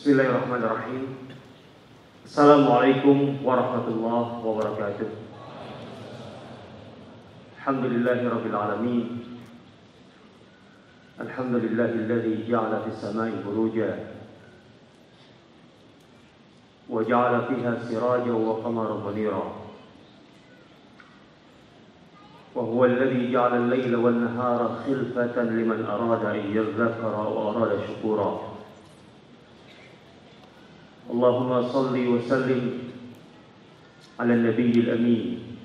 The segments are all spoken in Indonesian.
Bismillahirrahmanirrahim. Assalamualaikum warahmatullahi wabarakatuh. Alhamdulillahirabbil alamin. Alhamdulillahilladzi ja'ala fis samai buruja wa ja'ala fiha sirajan wa qamaran munira. Wa huwa alladzi ja'ala al-laila wan nahara khilfatan liman arada an yadhakkara wa arada syukura. Allahumma salli wa sallim ala nabiyil amin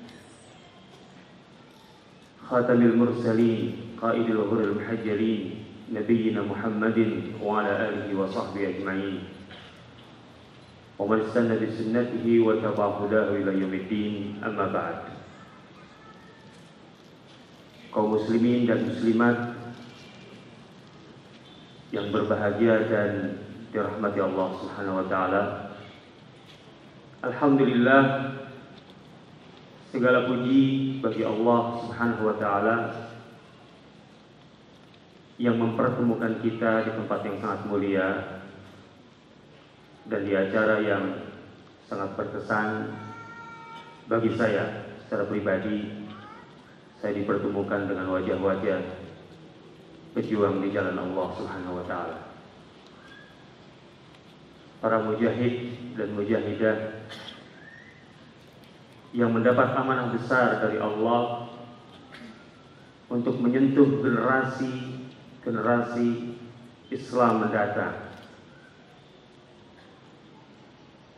khatamil mursalin qaidil ghurril muhajjalin nabiyyina Muhammadin wa ala alihi wa sahbihi ajma'in wa man istanna bi sunnatihi wa tabi'a hudahu ila yaumiddin, amma ba'd. Kaum muslimin dan muslimat yang berbahagia dan dirahmati Allah Subhanahu wa taala. Alhamdulillah, segala puji bagi Allah Subhanahu wa taala yang mempertemukan kita di tempat yang sangat mulia dan di acara yang sangat berkesan bagi saya secara pribadi. Saya dipertemukan dengan wajah-wajah pejuang di jalan Allah Subhanahu wa taala. Para mujahid dan mujahidah yang mendapat amanah besar dari Allah untuk menyentuh generasi Islam mendatang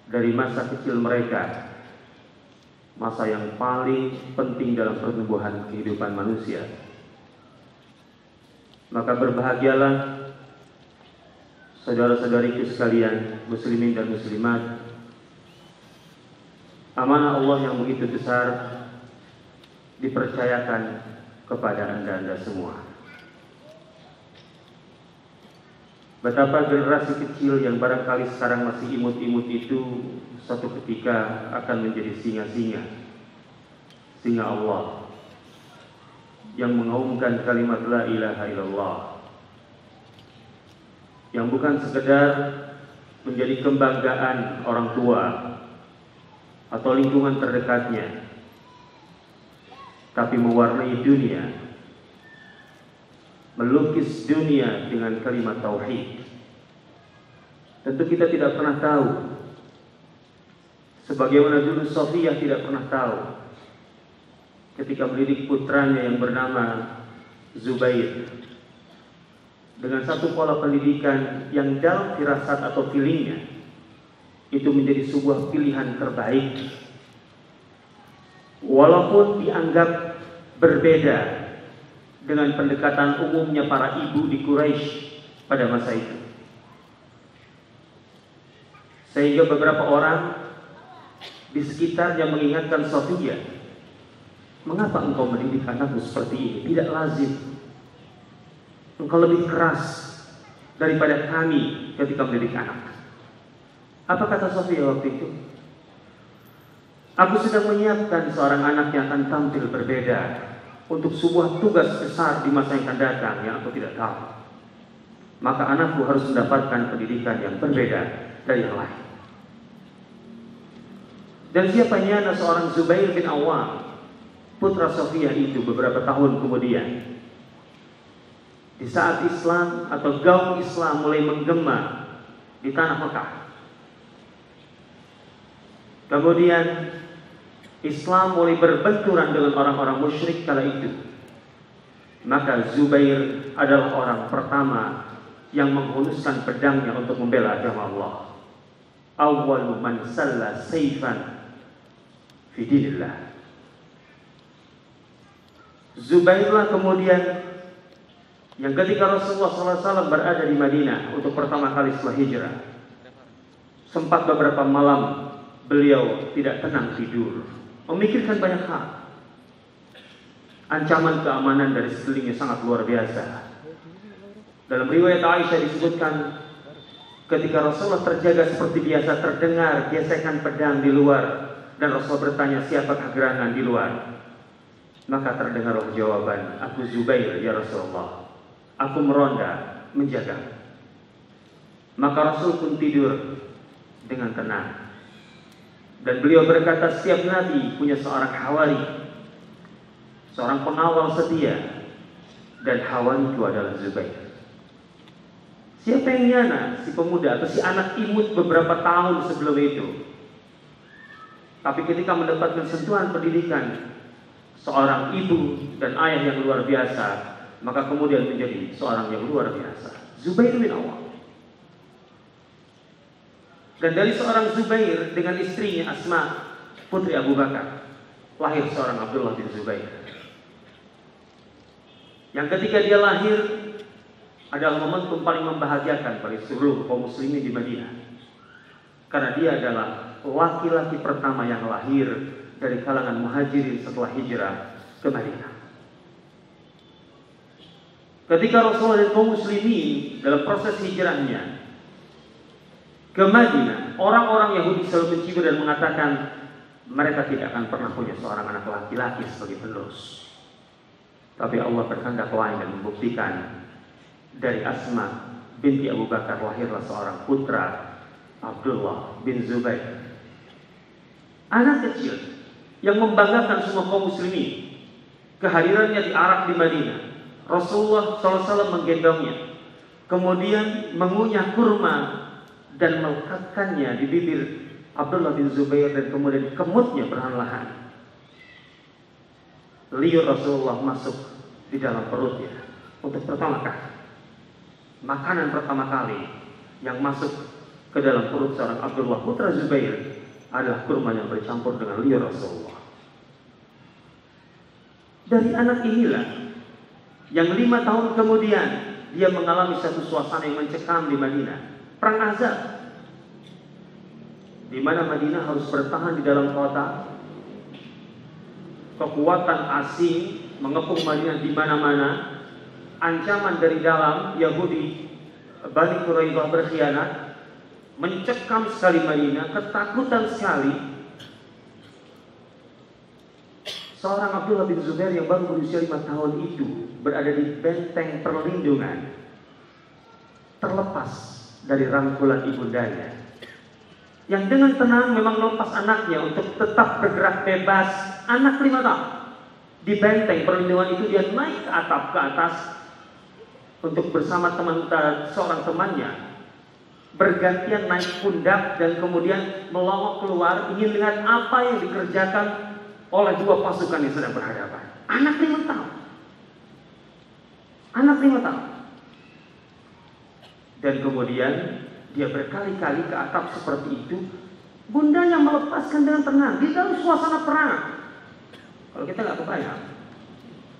dari masa kecil mereka, masa yang paling penting dalam pertumbuhan kehidupan manusia. Maka berbahagialah saudara-saudariku sekalian, muslimin dan muslimat. Amanah Allah yang begitu besar dipercayakan kepada anda semua. Betapa generasi kecil yang barangkali sekarang masih imut-imut itu suatu ketika akan menjadi singa-singa Allah yang mengaumkan kalimat la ilaha illallah, yang bukan sekedar menjadi kebanggaan orang tua atau lingkungan terdekatnya, tapi mewarnai dunia, melukis dunia dengan kalimat tauhid. Tentu kita tidak pernah tahu, sebagaimana dulu Sofiyah tidak pernah tahu ketika mendidik putranya yang bernama Zubair dengan satu pola pendidikan yang dalam firasat atau feelingnya itu menjadi sebuah pilihan terbaik, walaupun dianggap berbeda dengan pendekatan umumnya para ibu di Quraisy pada masa itu. Sehingga beberapa orang di sekitarnya mengingatkan Sofia, mengapa engkau mendidik anakmu seperti ini? Tidak lazim. Engkau lebih keras daripada kami ketika mendidik anak. Apa kata Sofia waktu itu? Aku sedang menyiapkan seorang anak yang akan tampil berbeda untuk sebuah tugas besar di masa yang akan datang yang aku tidak tahu. Maka anakku harus mendapatkan pendidikan yang berbeda dari yang lain. Dan siapanya seorang Zubair bin Awam, putra Sofia itu beberapa tahun kemudian, di saat Islam atau gaung Islam mulai menggema di tanah Mekah. Kemudian Islam mulai berbenturan dengan orang-orang musyrik kala itu. Maka Zubair adalah orang pertama yang menghunuskan pedangnya untuk membela agama Allah. Awwalu man salla sayfan fi dinillah. Zubairlah kemudian yang ketika Rasulullah SAW berada di Madinah untuk pertama kali setelah hijrah, sempat beberapa malam beliau tidak tenang tidur, memikirkan banyak hal. Ancaman keamanan dari sekelilingnya sangat luar biasa. Dalam riwayat Aisyah disebutkan, ketika Rasulullah terjaga seperti biasa, terdengar gesekan pedang di luar, dan Rasulullah bertanya, siapakah gerangan di luar? Maka terdengar jawaban, aku Zubair ya Rasulullah. Aku meronda, menjaga. Maka Rasul pun tidur dengan tenang. Dan beliau berkata, setiap nabi punya seorang hawari, seorang pengawal setia, dan hawari itu adalah Zubair. Siapa yang nyana? Si pemuda atau si anak imut beberapa tahun sebelum itu. Tapi ketika mendapatkan sentuhan pendidikan seorang ibu dan ayah yang luar biasa, maka kemudian menjadi seorang yang luar biasa. Zubair bin Awam. Dan dari seorang Zubair dengan istrinya Asma, putri Abu Bakar, lahir seorang Abdullah bin Zubair. Yang ketika dia lahir adalah momentum paling membahagiakan bagi seluruh kaum muslimin di Madinah. Karena dia adalah laki-laki pertama yang lahir dari kalangan muhajirin setelah hijrah ke Madinah. Ketika Rasulullah dan kaum muslimin dalam proses hijrahnya ke Madinah, orang-orang Yahudi selalu mencibir dan mengatakan mereka tidak akan pernah punya seorang anak laki-laki sebagai penerus. Tapi Allah berkehendak lain dan membuktikan dari Asma binti Abu Bakar lahirlah seorang putra, Abdullah bin Zubair. Anak kecil yang membanggakan semua kaum muslimin. Kehadirannya diarak di Madinah. Rasulullah SAW menggendongnya, kemudian mengunyah kurma dan melekatkannya di bibir Abdullah bin Zubair, dan kemudian dikemutnya perlahan-lahan. Liur Rasulullah masuk di dalam perutnya untuk pertama kali. Makanan pertama kali yang masuk ke dalam perut seorang Abdullah putra Zubair adalah kurma yang bercampur dengan liur Rasulullah. Dari anak inilah yang 5 tahun kemudian dia mengalami satu suasana yang mencekam di Madinah, perang Ahzab, di mana Madinah harus bertahan di dalam kota. Kekuatan asing mengepung Madinah di mana-mana. Ancaman dari dalam, Yahudi Bani Quraidah berkhianat, mencekam sekali Madinah, ketakutan sekali. Seorang Abdullah bin Zubair yang baru berusia 5 tahun itu berada di benteng perlindungan, terlepas dari rangkulan ibundanya, yang dengan tenang memang melepas anaknya untuk tetap bergerak bebas. Anak 5 tahun di benteng perlindungan itu, dia naik ke atap, ke atas untuk bersama seorang temannya bergantian naik pundak dan kemudian melongok keluar ingin lihat apa yang dikerjakan oleh 2 pasukan yang sedang berhadapan. Anak 5 tahun. Anak 5 tahun. Dan kemudian dia berkali-kali ke atap seperti itu. Bundanya melepaskan dengan tenang di dalam suasana perang. Kalau kita nggak kebayang,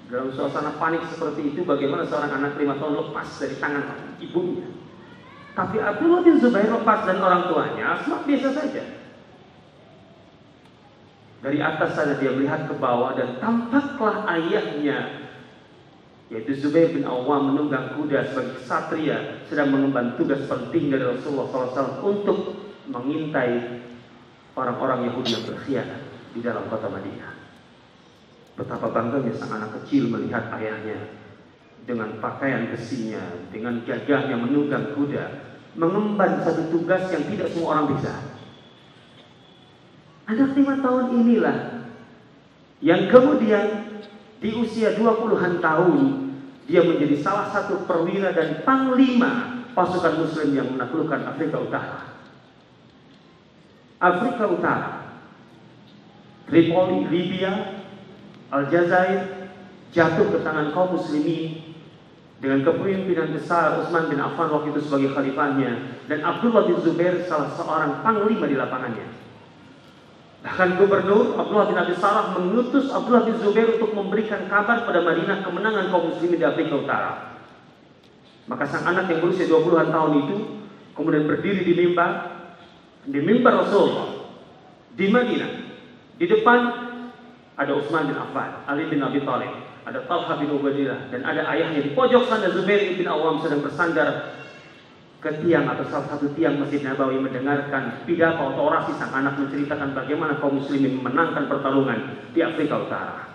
dalam suasana panik seperti itu, bagaimana seorang anak 5 tahun lepas dari tangan ibunya. Tapi Abdullah bin Zubair lepas dan orang tuanya Asma biasa saja. Dari atas sana dia melihat ke bawah dan tampaklah ayahnya, yaitu Zubair bin Awam, menunggang kuda sebagai ksatria, sedang mengemban tugas penting dari Rasulullah SAW untuk mengintai orang-orang Yahudi yang berkhianat di dalam kota Madinah. Betapa bangganya sang anak kecil melihat ayahnya dengan pakaian besinya, dengan gagahnya menunggang kuda, mengemban satu tugas yang tidak semua orang bisa. Anak 5 tahun inilah yang kemudian di usia 20-an tahun dia menjadi salah satu perwira dan panglima pasukan muslim yang menaklukkan Afrika Utara. Afrika Utara, Tripoli, Libya, Aljazair jatuh ke tangan kaum muslimin dengan kepemimpinan besar Utsman bin Affan waktu itu sebagai khalifahnya, dan Abdullah bin Zubair salah seorang panglima di lapangannya. Bahkan gubernur Abdullah bin Abi Sarah mengutus Abdullah bin Zubair untuk memberikan kabar pada Madinah kemenangan kaum muslimin di Afrika Utara. Maka sang anak yang berusia 20-an tahun itu kemudian berdiri di mimbar Rasulullah di Madinah. Di depan ada Utsman bin Affan, Ali bin Abi Thalib, ada Talha bin Ubaidillah, dan ada ayahnya. Di pojok sana Zubair bin Awam sedang bersandar ke tiang atau salah satu tiang Masjid Nabawi mendengarkan pidato atau orasi sang anak menceritakan bagaimana kaum muslimin memenangkan pertarungan di Afrika Utara.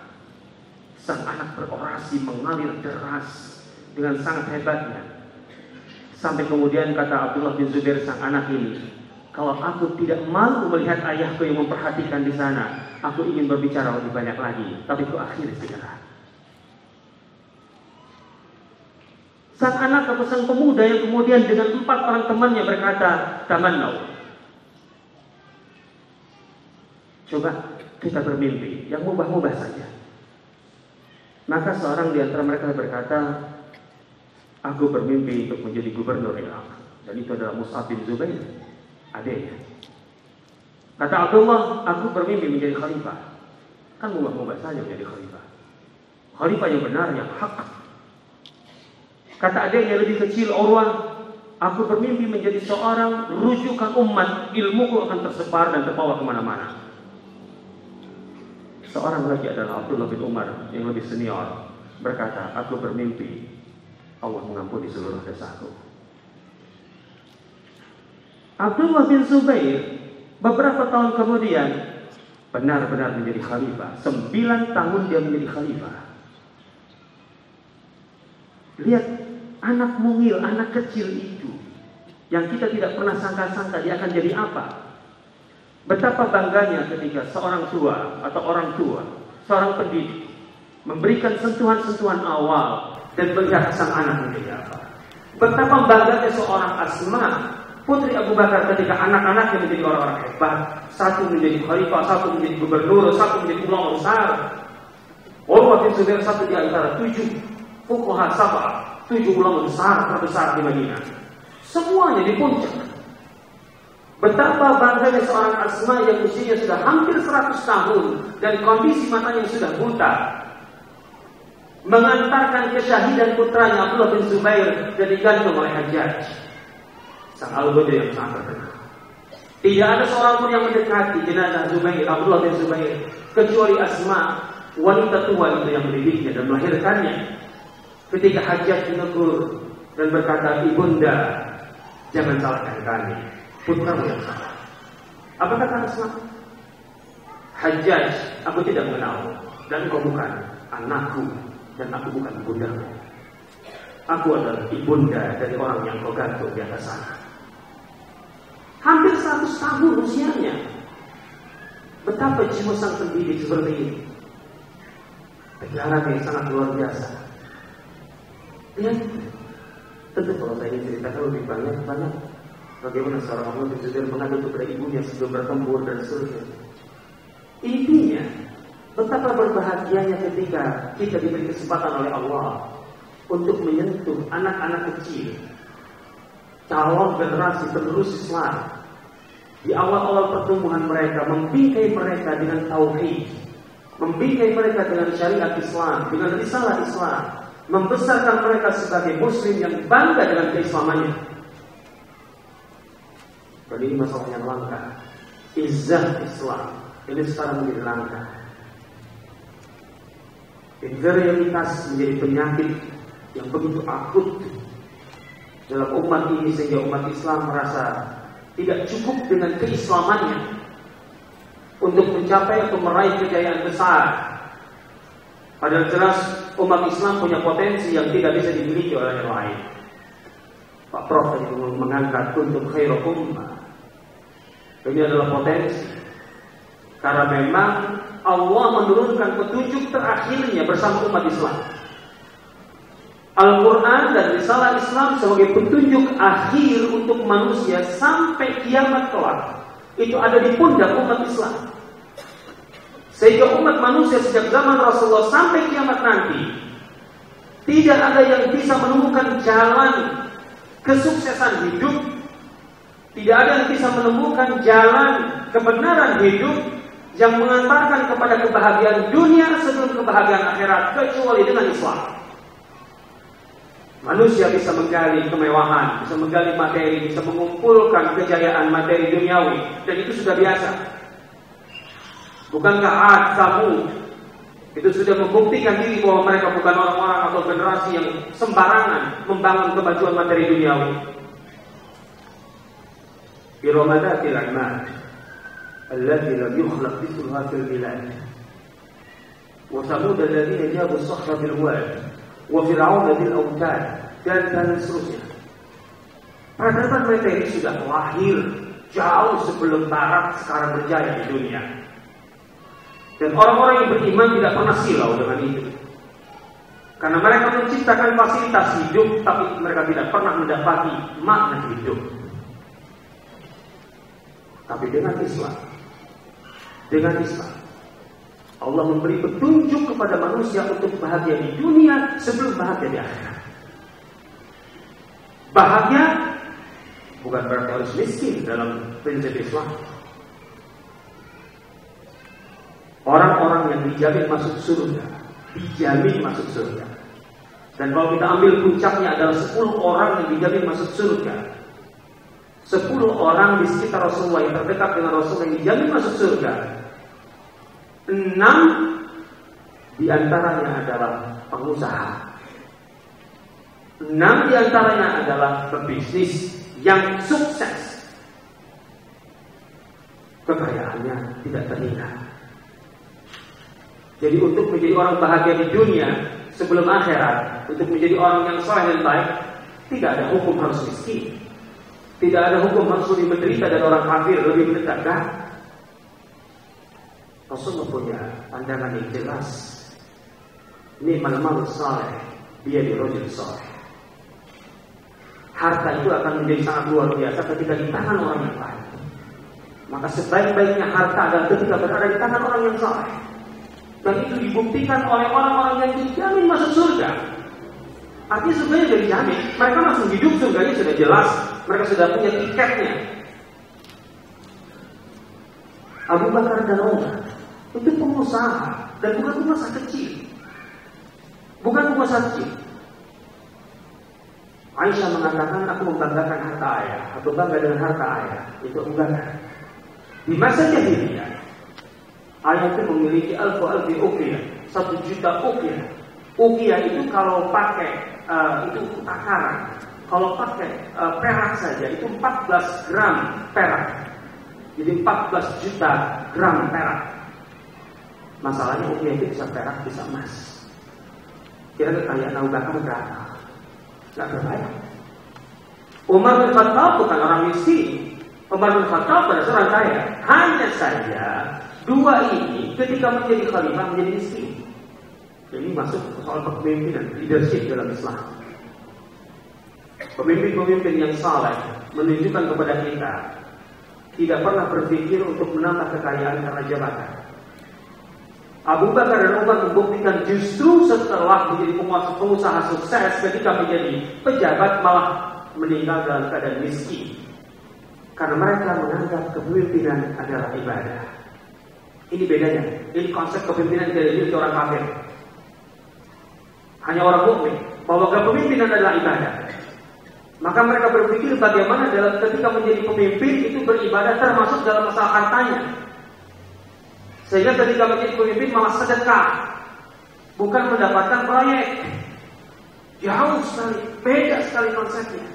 Sang anak berorasi mengalir deras dengan sangat hebatnya. Sampai kemudian kata Abdullah bin Zubair sang anak ini, kalau aku tidak mampu melihat ayahku yang memperhatikan di sana, aku ingin berbicara lebih banyak lagi, tapi ku akhiri segera. Sang anak atau sang pemuda yang kemudian dengan 4 orang temannya berkata, tamannau. Coba kita bermimpi yang mubah-mubah saja. Maka seorang di antara mereka berkata, aku bermimpi untuk menjadi gubernur Irak. Dan itu adalah Mus'ab bin Zubair, adiknya. Kata Abdullah, aku bermimpi menjadi khalifah. Kan mubah-mubah saja menjadi khalifah. Khalifah yang benar, yang hak. Kata adiknya lebih kecil, Urwah, aku bermimpi menjadi seorang rujukan umat, ilmuku akan tersebar dan terbawa kemana-mana. Seorang lagi adalah Abdullah bin Umar yang lebih senior, berkata, aku bermimpi Allah mengampuni seluruh dosaku. Abdullah bin Zubair beberapa tahun kemudian benar-benar menjadi khalifah. 9 tahun dia menjadi khalifah. Lihat anak mungil, anak kecil itu yang kita tidak pernah sangka-sangka dia akan jadi apa. Betapa bangganya ketika seorang tua atau orang tua, seorang pendidik memberikan sentuhan-sentuhan awal dan melihat sang anak menjadi apa. Betapa bangganya seorang Asma, putri Abu Bakar, ketika anak-anaknya menjadi orang-orang hebat. Satu menjadi khalifah, satu menjadi gubernur, satu menjadi ulama besar. Urwah bin Zubair satu di antara 7 fuqaha sab'ah, 7 ulama besar terbesar di Madinah. Semuanya di puncak. Betapa bangganya seorang Asma yang usianya sudah hampir 100 tahun dan kondisi matanya sudah buta, mengantarkan kesyahidan putranya Abdullah bin Zubair dan digantung oleh Hajjaj, sang al-Badri yang sangat terkenal. Tidak ada seorang pun yang mendekati jenazah Zubair, Abdullah bin Zubair, kecuali Asma, wanita tua itu yang mendidiknya dan melahirkannya. Ketika Hajjaj menegur dan berkata, ibunda, jangan salahkan kami, putramu yang salah. Apa kata Asma? Hajjaj, aku tidak mengenalmu dan engkau bukan anakku dan aku bukan ibundamu. Aku adalah ibunda dari orang yang kau gantung di atas sana. Hampir 100 tahun usianya. Betapa jiwa sang pendidik seperti ini. Kejaran yang sangat luar biasa. Lihat, tentu kalau saya ceritakan lebih banyak bagaimana seorang Abdullah bin Zubair mengadu kepada ibunya sebelum bertempur dan seterusnya. Intinya, betapa berbahagianya ketika kita diberi kesempatan oleh Allah untuk menyentuh anak-anak kecil, calon generasi penerus Islam. Di awal-awal pertumbuhan mereka, membingkai mereka dengan tauhid, membingkai mereka dengan syariat Islam, dengan risalah Islam, membesarkan mereka sebagai muslim yang bangga dengan keislamannya. Dan ini masalah yang langka. Izzah Islam ini sekarang menjadi langka. Inferioritas menjadi penyakit yang begitu akut dalam umat ini, sehingga umat Islam merasa tidak cukup dengan keislamannya untuk mencapai atau meraih kejayaan besar. Padahal jelas umat Islam punya potensi yang tidak bisa dimiliki oleh yang lain. Pak Prof tadi mengangkat untuk khairu ummah. Ini adalah potensi. Karena memang Allah menurunkan petunjuk terakhirnya bersama umat Islam. Al-Quran dan risalah Islam sebagai petunjuk akhir untuk manusia sampai kiamat kelak. Itu ada di pundak umat Islam. Sehingga umat manusia sejak zaman Rasulullah sampai kiamat nanti, tidak ada yang bisa menemukan jalan kesuksesan hidup, tidak ada yang bisa menemukan jalan kebenaran hidup yang mengantarkan kepada kebahagiaan dunia sebelum kebahagiaan akhirat, kecuali dengan Islam. Manusia bisa menggali kemewahan, bisa menggali materi, bisa mengumpulkan kejayaan materi duniawi, dan itu sudah biasa. Bukankah Ad, Samud itu sudah membuktikan diri bahwa mereka bukan orang-orang atau generasi yang sembarangan membangun kemajuan materi duniawi. Iramadatil a'mad allati lam yukhlaq mithluha fil bilad. Wa Samud alladziina jabu as-sakhra bil wad. Wa Fir'aun bil awtad, dan seterusnya. Peradaban mereka ini sudah lahir jauh sebelum Barat sekarang berjaya di dunia. Dan orang-orang yang beriman tidak pernah silau dengan itu. Karena mereka menciptakan fasilitas hidup, tapi mereka tidak pernah mendapati makna hidup. Tapi dengan Islam, Allah memberi petunjuk kepada manusia untuk bahagia di dunia sebelum bahagia di akhirat. Bahagia bukan berarti harus miskin dalam prinsip Islam. Orang-orang yang dijamin masuk surga, Dan kalau kita ambil puncaknya adalah 10 orang yang dijamin masuk surga. 10 orang di sekitar Rasulullah yang terdekat dengan Rasulullah yang dijamin masuk surga. 6 diantaranya adalah pengusaha. 6 diantaranya adalah pebisnis yang sukses. Kekayaannya tidak terhingga. Jadi untuk menjadi orang bahagia di dunia sebelum akhirat, untuk menjadi orang yang saleh dan baik, tidak ada hukum harus miskin. Tidak ada hukum harus lebih menderita dan orang kafir lebih menderita. Rasulullah punya pandangan yang jelas. Ni'mal malu saleh biyadi rajul saleh. Harta itu akan menjadi sangat luar biasa ketika di tangan orang yang baik. Maka sebaik-baiknya harta adalah ketika berada di tangan orang yang saleh. Dan itu dibuktikan oleh orang-orang yang dijamin masuk surga. Artinya surganya sudah dijamin. Mereka langsung hidup, surganya sudah jelas. Mereka sudah punya tiketnya. Abu Bakar dan Umar itu pengusaha. Dan bukan pengusaha kecil. Aisyah mengatakan, aku membanggakan harta ayah. Aku bangga dengan harta ayah. Itu membanggakan. Di masa jahiliyah, ayah itu memiliki alfu uqiyah, 1 juta uqiyah. Uqiyah itu kalau pakai itu takaran. Kalau pakai perak saja itu 14 gram perak. Jadi 14 juta gram perak. Masalahnya uqiyah itu bisa perak, bisa emas. Kira-kira kekayaan Abu Bakar berapa? Tidak berbayar. Umar bin Khattab bukan orang miskin. Umar bin Khattab pada seorang kaya. Hanya saja 2 ini ketika menjadi khalifah menjadi miskin. Jadi masuk ke soal kepemimpinan, leadership dalam Islam. Pemimpin-pemimpin yang saleh menunjukkan kepada kita tidak pernah berpikir untuk menambah kekayaan karena jabatan. Abu Bakar dan Umar membuktikan justru setelah menjadi pengusaha sukses, ketika menjadi pejabat malah meninggal dalam keadaan miskin. Karena mereka menganggap kepemimpinan adalah ibadah. Ini bedanya. Ini konsep kepemimpinan tidak dimiliki orang kafir. Hanya orang mukmin bahwa kepemimpinan adalah ibadah. Maka mereka berpikir bagaimana dalam ketika menjadi pemimpin itu beribadah termasuk dalam masalah hartanya. Sehingga ketika menjadi pemimpin malah sedekah, bukan mendapatkan proyek. Jauh sekali, beda sekali konsepnya.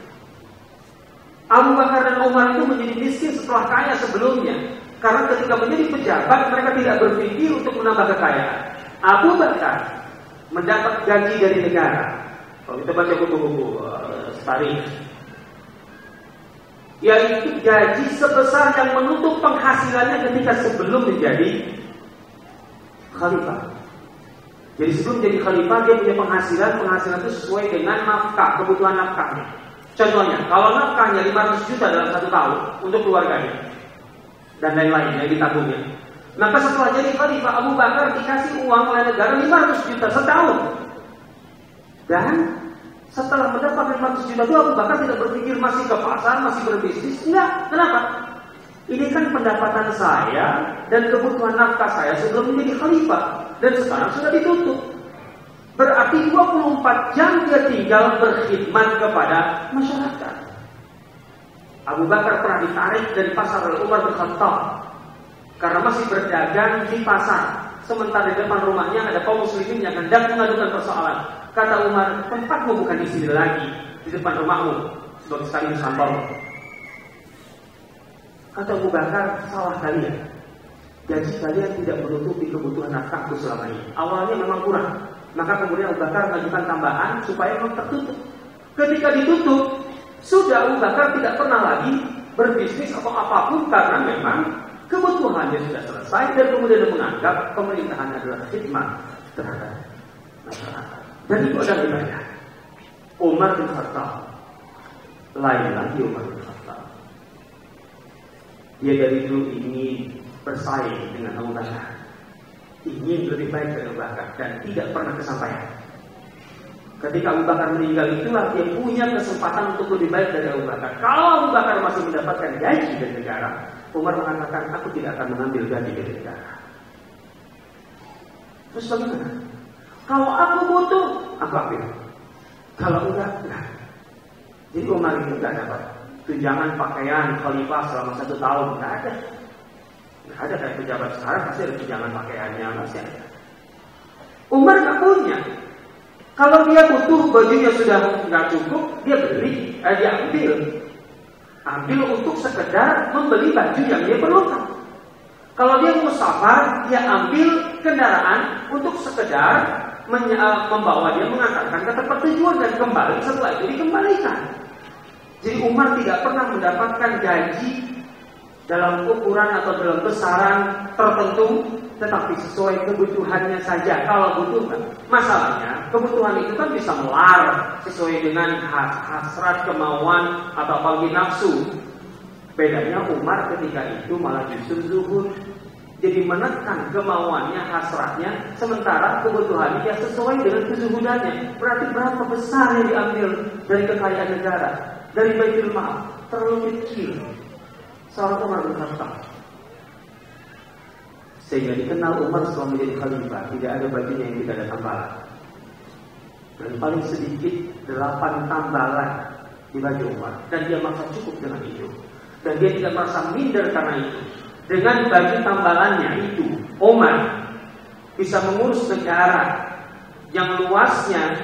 Abu Bakar dan Umar itu menjadi miskin setelah kaya sebelumnya. Karena ketika menjadi pejabat mereka tidak berpikir untuk menambah kekayaan. Abu Bakar mendapat gaji dari negara. Kalau kita baca buku-buku tarikh, yaitu gaji sebesar yang menutup penghasilannya ketika sebelum menjadi khalifah. Jadi sebelum menjadi khalifah dia punya penghasilan itu sesuai dengan nafkah, kebutuhan nafkahnya. Contohnya, kalau nafkahnya 500 juta dalam 1 tahun untuk keluarganya dan lain-lain yang ditabungnya, maka setelah jadi khalifah Abu Bakar dikasih uang oleh negara 500 juta setahun. Dan setelah mendapat 500 juta itu Abu Bakar tidak berpikir masih ke pasar, masih berbisnis. Enggak, kenapa? Ini kan pendapatan saya dan kebutuhan nafkah saya sebelum menjadi khalifah. Dan sekarang sudah ditutup. Berarti 24 jam dia tinggal berkhidmat kepada masyarakat. Abu Bakar pernah ditarik dari pasar oleh Umar bin Khattab karena masih berdagang di pasar. Sementara di depan rumahnya ada kaum muslimin yang hendak mengadukan persoalan. Kata Umar, tempatmu bukan di sini lagi, di depan rumahmu, sebagai sekaligus kantor. Kata Abu Bakar, salah kalian. Gaji kalian tidak menutupi kebutuhan nafkahku selama ini. Awalnya memang kurang. Maka kemudian Abu Bakar mengajukan tambahan supaya memang tertutup. Ketika ditutup, Sudah Abu Bakar tidak pernah lagi berbisnis atau apapun karena memang kebutuhannya sudah selesai dan kemudian menganggap pemerintahan adalah khidmat terhadap masyarakat. Dan itu adalah ibadah. Umar bin Khattab, lain lagi Umar bin Khattab. Dia dari dulu ingin bersaing dengan Abu Bakar, ingin lebih baik dari Abu Bakar dan tidak pernah kesampaian. Ketika Abu Bakar meninggal itulah dia punya kesempatan untuk lebih baik dari Abu Bakar. Kalau Abu Bakar masih mendapatkan gaji dari negara, Umar mengatakan, aku tidak akan mengambil gaji dari negara. Terus bagaimana? Kalau aku butuh, aku ambil. Kalau enggak. Jadi Umar itu enggak dapat tunjangan pakaian khalifah selama 1 tahun. Enggak ada. Enggak ada kayak pejabat sekarang pasti ada tunjangan pakaiannya, masih ada. Umar enggak punya. Kalau dia butuh bajunya sudah enggak cukup, dia beli, dia ambil. Ambil untuk sekedar membeli baju yang dia perlukan. Kalau dia mau safar, dia ambil kendaraan untuk sekedar membawa dia mengantarkan ke tempat tujuan dan kembali setelah itu dikembalikan. Jadi Umar tidak pernah mendapatkan gaji dalam ukuran atau dalam besaran tertentu, tetapi sesuai kebutuhannya saja. Kalau butuhkan, masalahnya kebutuhan itu kan bisa melar sesuai dengan hasrat, kemauan atau apalagi nafsu. Bedanya Umar ketika itu malah justru zuhud. Jadi menekan kemauannya, hasratnya, sementara kebutuhannya ya sesuai dengan kezuhudannya. Berarti berapa besar yang diambil dari kekayaan negara, dari Baitul Mal, terlalu kecil. Seorang Umar bin Khattab, sehingga dikenal Umar selama menjadi khalifah, tidak ada bajunya yang tidak ada tambalan. Dan paling sedikit 8 tambalan di baju Umar, dan dia merasa cukup dengan itu. Dan dia tidak merasa minder karena itu. Dengan baju tambalannya itu, Umar bisa mengurus negara yang luasnya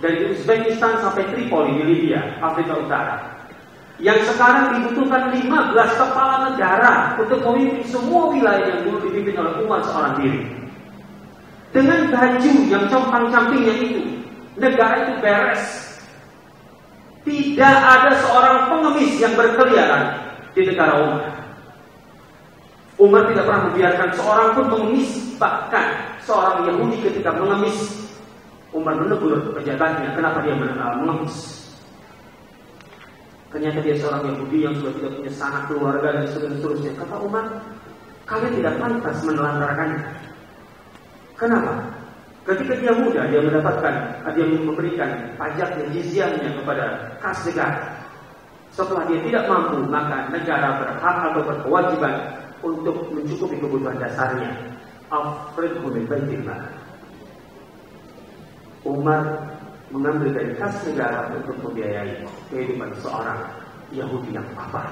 dari Uzbekistan sampai Tripoli di Libya, Afrika Utara. Yang sekarang dibutuhkan 15 kepala negara untuk memimpin semua wilayah yang dulu dipimpin oleh Umar seorang diri. Dengan baju yang compang-campingnya itu, negara itu beres. Tidak ada seorang pengemis yang berkeliaran di negara Umar. Umar tidak pernah membiarkan seorang pun mengemis. Bahkan seorang Yahudi ketika mengemis, Umar menegur pejabatnya, kenapa dia mengemis. Ternyata dia seorang Yahudi yang sudah tidak punya sanak keluarga dan seterusnya. Kata Umar, kalian tidak pantas menelantarkannya. Kenapa? Ketika dia muda, dia memberikan pajaknya, jizyahnya kepada kas negara. Setelah dia tidak mampu, maka negara berhak atau berkewajiban untuk mencukupi kebutuhan dasarnya. Afridhu min baitil mal. Umar mengambil dari kas negara untuk membiayai kehidupan seorang Yahudi yang lapar.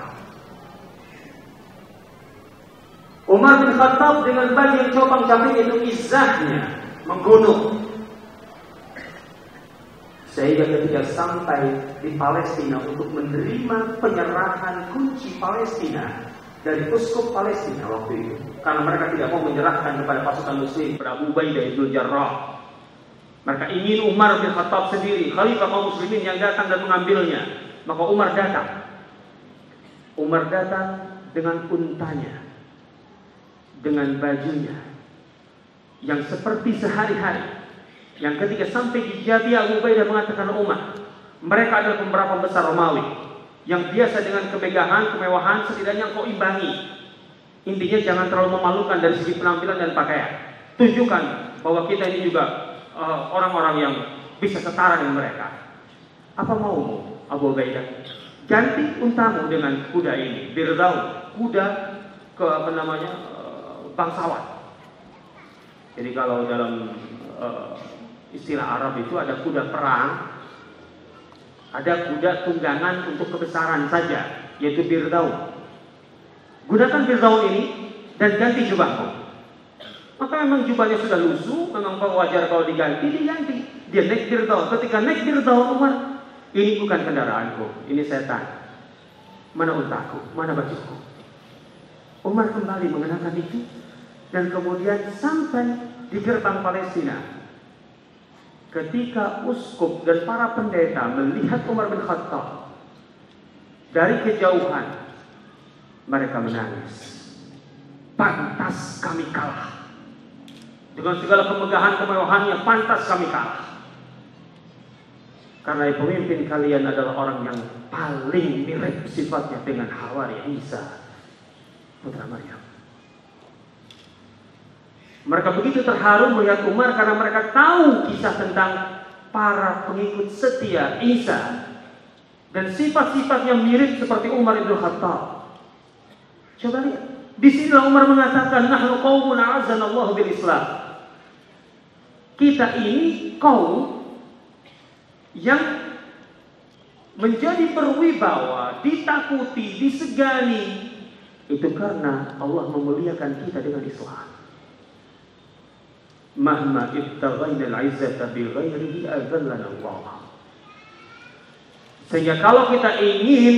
Umar bin Khattab dengan baju yang compang-camping itu izahnya menggunung. Sehingga ketika sampai di Palestina untuk menerima penyerahan kunci Palestina dari uskup Palestina waktu itu, karena mereka tidak mau menyerahkan kepada pasukan muslim, kepada Abu Ubaidah bin Jarrah. Mereka ingin Umar bin Khattab sendiri, khalifah kaum muslimin yang datang dan mengambilnya. Maka Umar datang. Umar datang dengan untanya, dengan bajunya yang seperti sehari-hari. Yang ketika sampai di Jabiyah, Abu Ubaidah mengatakan Umar, mereka adalah pemberapa besar Romawi yang biasa dengan kemegahan, kemewahan, setidaknya kau imbangi. Intinya jangan terlalu memalukan dari segi penampilan dan pakaian. Tunjukkan bahwa kita ini juga orang-orang yang bisa setara dengan mereka. Apa maumu, Abu Ubaidah? Ganti untamu dengan kuda ini, Birdaun, kuda bangsawan. Jadi kalau dalam istilah Arab itu ada kuda perang, ada kuda tunggangan untuk kebesaran saja, yaitu Birdaun. Gunakan Birdaun ini dan ganti jubahmu. Maka memang jubahnya sudah lusuh, memang wajar kalau diganti. Dia naik Birdaun. Ketika naik Birdaun, Umar, ini bukan kendaraanku, ini setan. Mana untaku, mana bajuku? Umar kembali mengenakan itu dan kemudian sampai di gerbang Palestina. Ketika uskup dan para pendeta melihat Umar bin Khattab Dari kejauhan mereka menangis. Pantas kami kalah. Dengan segala kemegahan kemewahannya, pantas kami kalah. Karena pemimpin kalian adalah orang yang paling mirip sifatnya dengan Hawari Isa, putra Maryam. Mereka begitu terharu melihat Umar karena mereka tahu kisah tentang para pengikut setia Isa dan sifat-sifatnya mirip seperti Umar bin Khattab. Coba lihat, di sinilah Umar mengatakan, nahnu qaumun a'azzanallahu bil Islam. Kita ini kaum yang menjadi berwibawa, ditakuti, disegani, itu karena Allah memuliakan kita dengan Islam. Mahma ibtaghaina al-'izzata bighairihi adzallana Allah. Sehingga kalau kita ingin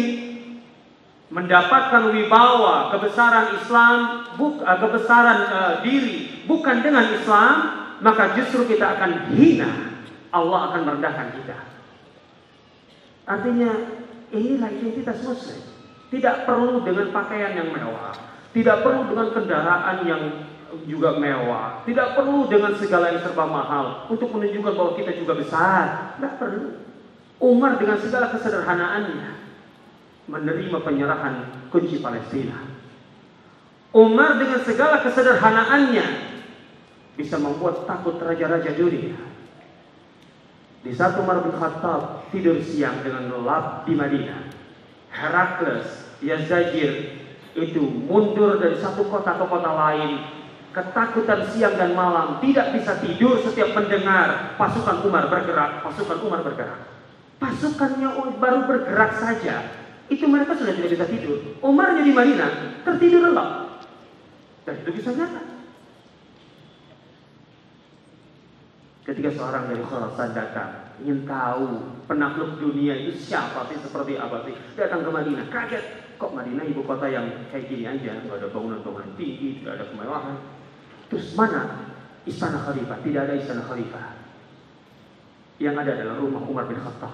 mendapatkan wibawa, kebesaran Islam, kebesaran diri bukan dengan Islam, maka justru kita akan hina. Allah akan merendahkan kita. Artinya inilah identitas Muslim. Tidak perlu dengan pakaian yang mewah, tidak perlu dengan kendaraan yang juga mewah, tidak perlu dengan segala yang serba mahal untuk menunjukkan bahwa kita juga besar. Tidak perlu. Umar dengan segala kesederhanaannya menerima penyerahan kunci Palestina. Umar dengan segala kesederhanaannya bisa membuat takut raja-raja dunia. Di saat Umar bin Khattab tidur siang dengan lelap di Madinah, Herakles, Yazajir itu mundur dari satu kota ke kota lain, ketakutan siang dan malam, tidak bisa tidur setiap mendengar pasukan Umar bergerak, pasukan Umar bergerak. Pasukannya baru bergerak saja, itu mereka sudah tidak bisa tidur. Umarnya di Madinah tertidur lelap, dan itu bisa nyata. Ketika seorang dari Khurasan datang, ingin tahu penakluk dunia itu siapa sih, seperti apa sih, datang ke Madinah, kaget. Kok Madinah ibu kota yang kayak gini aja, nggak ada bangunan-bangunan tinggi, tidak ada kemewahan. Terus mana istana khalifah? Tidak ada istana khalifah. Yang ada adalah rumah Umar bin Khattab.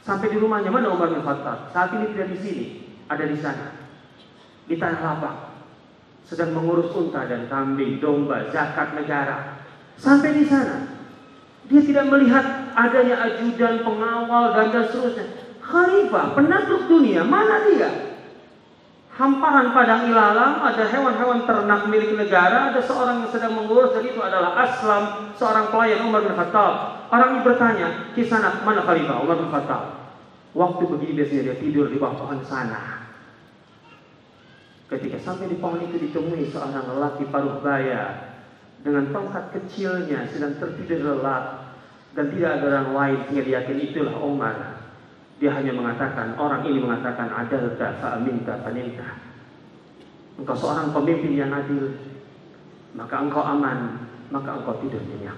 Sampai di rumahnya, mana Umar bin Khattab? Saat ini tidak di sini, ada di sana, di tanah lapang, sedang mengurus unta dan kambing, domba, zakat negara. Sampai di sana, dia tidak melihat adanya ajudan, pengawal, dan seterusnya. Khalifah, penakluk dunia, mana dia? Hamparan padang ilalang, ada hewan-hewan ternak milik negara, ada seorang yang sedang mengurus, dan itu adalah Aslam, seorang pelayan Umar bin Khattab. Orang ini bertanya, "Kisana, mana Khalifah Umar bin Khattab?" Waktu begini biasanya dia tidur di bawah pohon sana. Ketika sampai di pohon itu ditemui seorang lelaki paruh baya dengan tongkat kecilnya sedang tertidur lelap, dan tidak ada orang lain sehingga dia yakin itulah Umar. Dia hanya mengatakan, orang ini mengatakan, adalta fa'aminta faninta. Engkau seorang pemimpin yang adil, maka engkau aman, maka engkau tidur nyenyak.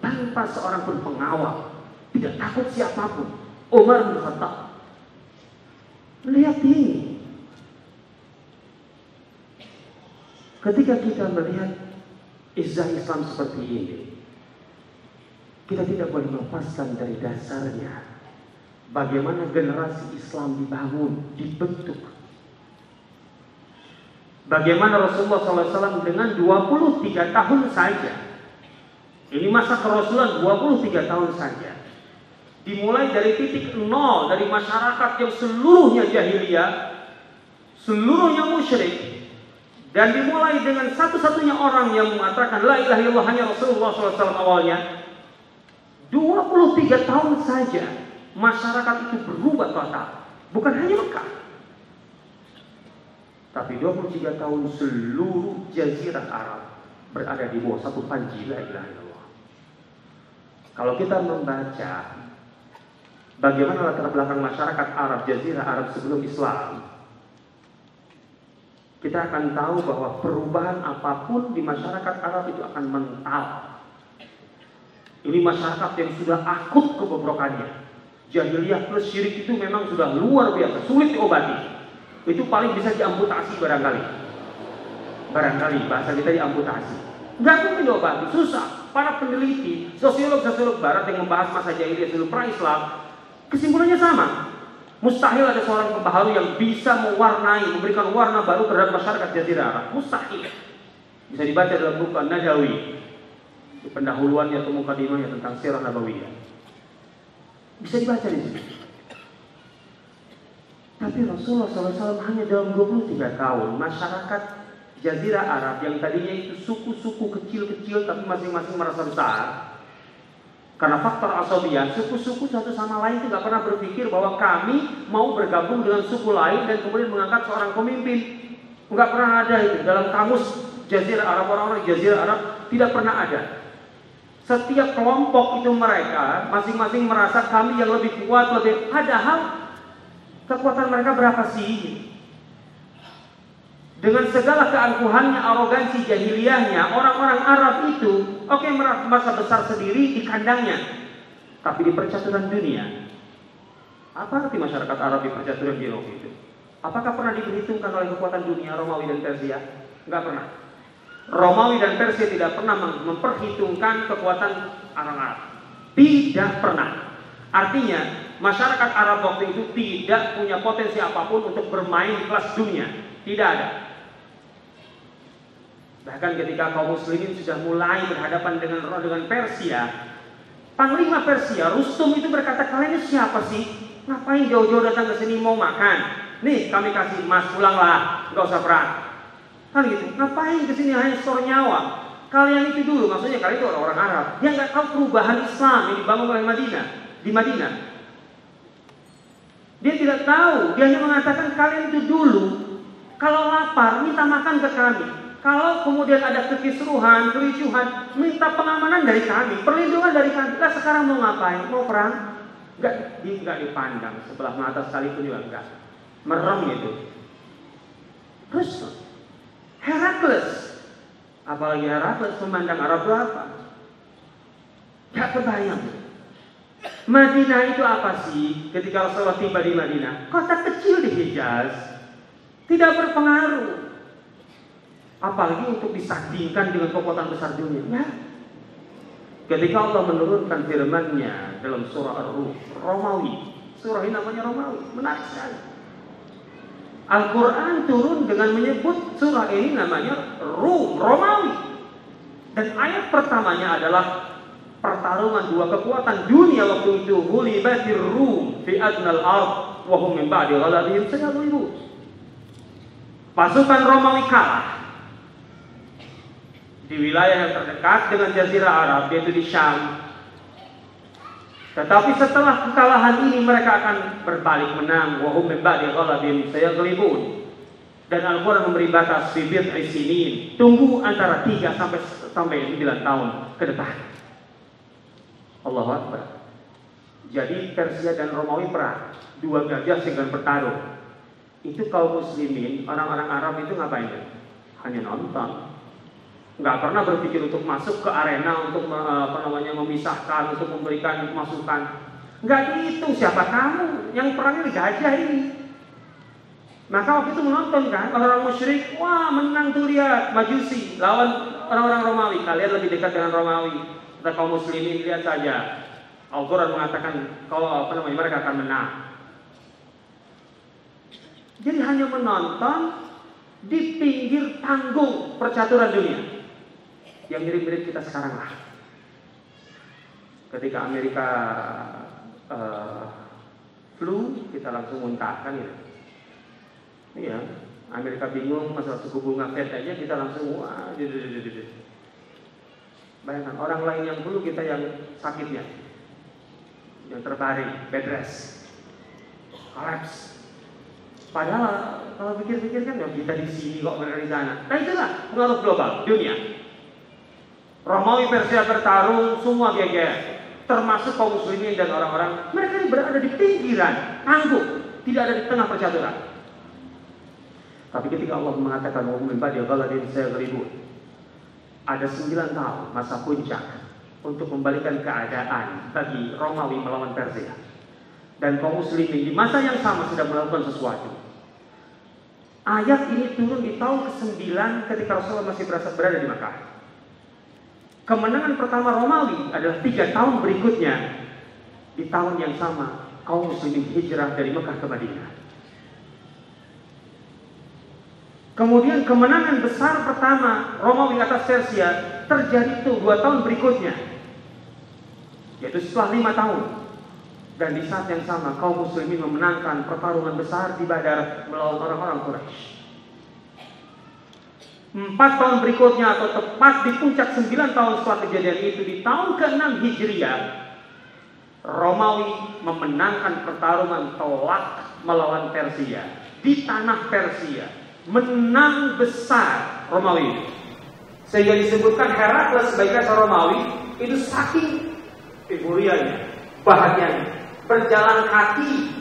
Tanpa seorang pun pengawal, tidak takut siapapun. Umar bin Khattab. Lihat ini. Ketika kita melihat izzah Islam seperti ini, kita tidak boleh melepaskan dari dasarnya bagaimana generasi Islam dibangun, dibentuk. Bagaimana Rasulullah SAW dengan 23 tahun saja, ini masa kerasulan 23 tahun saja, dimulai dari titik nol, dari masyarakat yang seluruhnya jahiliyah, seluruhnya musyrik, dan dimulai dengan satu-satunya orang yang mengatakan la ilaha illallah hanya Rasulullah SAW awalnya. 23 tahun saja masyarakat itu berubah total. Bukan hanya Mekah, tapi 23 tahun seluruh jazirah Arab berada di bawah satu panji la ilaha illallah. Kalau kita membaca bagaimana latar belakang masyarakat Arab, jazirah Arab sebelum Islam, kita akan tahu bahwa perubahan apapun di masyarakat Arab itu akan mental. Ini masyarakat yang sudah akut kebobrokannya. Jahiliyah plus syirik itu memang sudah luar biasa, sulit diobati. Itu paling bisa diamputasi barangkali. Barangkali bahasa kita diamputasi. Nggak mungkin diobati, susah. Para peneliti, sosiolog barat yang membahas masa jahiliyah sebelum pra-Islam, kesimpulannya sama. Mustahil ada seorang pembaharu yang bisa mewarnai, memberikan warna baru terhadap masyarakat Jazirah Arab. Mustahil. Bisa dibaca dalam buku An-Najawi, di pendahuluannya atau mukadimahnya tentang Sirah Nabawiyah. Bisa dibaca di sini. Tapi Rasulullah SAW hanya dalam 23 tahun masyarakat Jazirah Arab yang tadinya itu suku-suku kecil-kecil tapi masing-masing merasa besar. Karena faktor asabiyah, suku-suku satu sama lain itu gak pernah berpikir bahwa kami mau bergabung dengan suku lain dan kemudian mengangkat seorang pemimpin. Nggak pernah ada itu dalam kamus Jazirah Arab, orang-orang Jazirah Arab tidak pernah ada. Setiap kelompok itu mereka masing-masing merasa kami yang lebih kuat, lebih. Padahal kekuatan mereka berapa sih? Dengan segala keangkuhannya, arogansi jahiliyahnya, orang-orang Arab itu merasa besar sendiri di kandangnya. Tapi di percaturan dunia, apa arti masyarakat Arab di percaturan dunia itu? Apakah pernah diperhitungkan oleh kekuatan dunia Romawi dan Persia? Enggak pernah. Romawi dan Persia tidak pernah memperhitungkan kekuatan orang Arab. Tidak pernah. Artinya, masyarakat Arab waktu itu tidak punya potensi apapun untuk bermain di kelas dunia. Tidak ada. Bahkan ketika kaum muslimin sudah mulai berhadapan dengan Persia, Panglima Persia, Rustum itu berkata, kalian ini siapa sih? Ngapain jauh-jauh datang ke sini mau makan? Nih kami kasih emas, pulanglah, nggak usah perang. Kan gitu. Ngapain ke sini hanya store nyawa? Kalian itu dulu, maksudnya kalian itu orang Arab. Dia nggak tahu perubahan Islam yang dibangun oleh di Madinah. Dia tidak tahu. Dia hanya mengatakan kalian itu dulu kalau lapar minta makan ke kami. Kalau kemudian ada kekisruhan, kericuhan, minta pengamanan dari kami, perlindungan dari kami. Lah sekarang mau ngapain? Mau perang? Enggak dipandang sebelah mata sekalipun juga enggak. Merem itu. Terus Herakles, apalagi Herakles memandang Arab itu apa? Enggak kebayang. Madinah itu apa sih? Ketika Rasulullah tiba di Madinah, kota kecil di Hijaz, tidak berpengaruh. Apalagi untuk disandingkan dengan kekuatan besar dunia. Ya. Ketika Allah menurunkan firman-Nya dalam surah Ar-Rum, Romawi. Surah ini namanya Romawi, menarik sekali. Al-Quran turun dengan menyebut surah ini namanya Rum, Romawi. Dan ayat pertamanya adalah pertarungan dua kekuatan dunia waktu itu. Ghulibatir Rum fi adnal ard wa hum min ba'di ghalabihim sayaghlibun. Pasukan Romawi kalah di wilayah yang terdekat dengan Jazirah Arab, yaitu di Syam. Tetapi setelah kekalahan ini mereka akan berbalik menang. Wa hum min ba'di ghalabihim sayaghlibun. Dan Al-Quran memberi batas bibit isinin, tunggu antara 3 sampai 9 tahun ke depan. Allahu Akbar. Jadi Persia dan Romawi perang, dua gajah sedang bertarung. Itu kaum muslimin, orang-orang Arab itu ngapain? Hanya nonton. Nggak pernah berpikir untuk masuk ke arena untuk memisahkan, untuk memberikan masukan. Nggak dihitung siapa kamu yang perangnya di gajah ini. Maka waktu itu menonton kan orang-orang musyrik, wah menang tuh lihat Majusi lawan orang-orang Romawi. Kalian lebih dekat dengan Romawi. Kata kaum muslimin, lihat saja. Al-Quran mengatakan kalau mereka akan menang. Jadi hanya menonton di pinggir panggung percaturan dunia. Yang mirip-mirip kita sekarang lah. Ketika Amerika flu, kita langsung muntah kan ya. Iya, Amerika bingung masalah suku bunga Fed aja kita langsung wah. Bayangkan orang lain yang flu, kita yang sakitnya, yang terbaring, bed rest, collapse. Padahal kalau pikir-pikir kan ya kita di sini kok mereka di sana. Nah itulah pengaruh global dunia. Romawi Persia bertarung, semua geger, termasuk kaum muslimin dan orang-orang. Mereka ini berada di pinggiran, panggung, tidak ada di tengah percaturan. Tapi ketika Allah mengatakan wa min ba'di ghalabin sayaghlibun, ada 9 tahun masa puncak untuk membalikan keadaan bagi Romawi melawan Persia. Dan kaum muslimin di masa yang sama sudah melakukan sesuatu. Ayat ini turun di tahun ke-9 ketika Rasulullah masih berada di Makkah. Kemenangan pertama Romawi adalah 3 tahun berikutnya. Di tahun yang sama kaum muslimin hijrah dari Mekah ke Madinah. Kemudian kemenangan besar pertama Romawi atas Persia terjadi itu 2 tahun berikutnya, yaitu setelah 5 tahun. Dan di saat yang sama kaum muslimin memenangkan pertarungan besar di Badar melawan orang-orang Quraisy. 4 tahun berikutnya atau tepat di puncak 9 tahun setelah kejadian itu, di tahun ke-6 Hijriah, Romawi memenangkan pertarungan telak melawan Persia di tanah Persia. Menang besar Romawi, sehingga disebutkan Herakles sebagai kaisar Romawi itu saking euforianya, bahagianya, berjalan kaki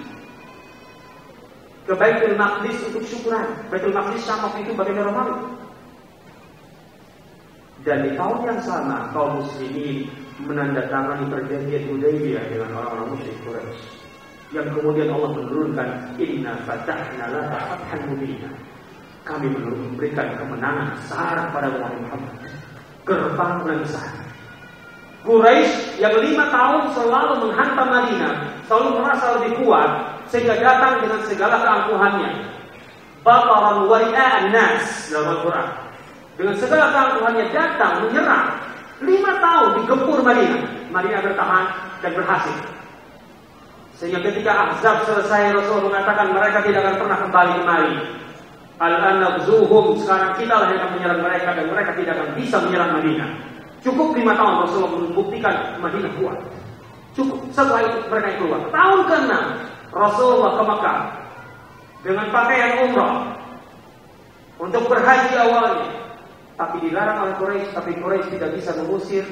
ke Baitul Maqdis untuk syukuran. Baitul Maqdis sama itu bagian Romawi. Dan di tahun yang sama kaum muslimin menandatangani perjanjian Hudaybiyah dengan orang-orang musyrik Quraisy, yang kemudian Allah menurunkan inna fatahna laka fathan mubina. Kami memberikan kemenangan besar pada Muhammad, gerbang yang besar. Quraisy yang 5 tahun selalu menghantam Madinah, selalu merasa lebih kuat, sehingga datang dengan segala keangkuhannya. Bataran wari'an nas dalam Al-Quran, dengan segala keangkuhannya datang menyerang. 5 tahun digempur Madinah. Madinah bertahan dan berhasil. Sehingga ketika Ahzab selesai, Rasul mengatakan mereka tidak akan pernah kembali kemari. Al-an nabzuhum, sekarang kita lah yang akan menyerang mereka, dan mereka tidak akan bisa menyerang Madinah. Cukup 5 tahun Rasulullah membuktikan Madinah kuat. Cukup. Setelah itu mereka keluar. Tahun ke-6 Rasulullah ke Mekah dengan pakaian umrah untuk berhaji awalnya, tapi dilarang oleh Quraisy. Tapi Quraisy tidak bisa mengusir,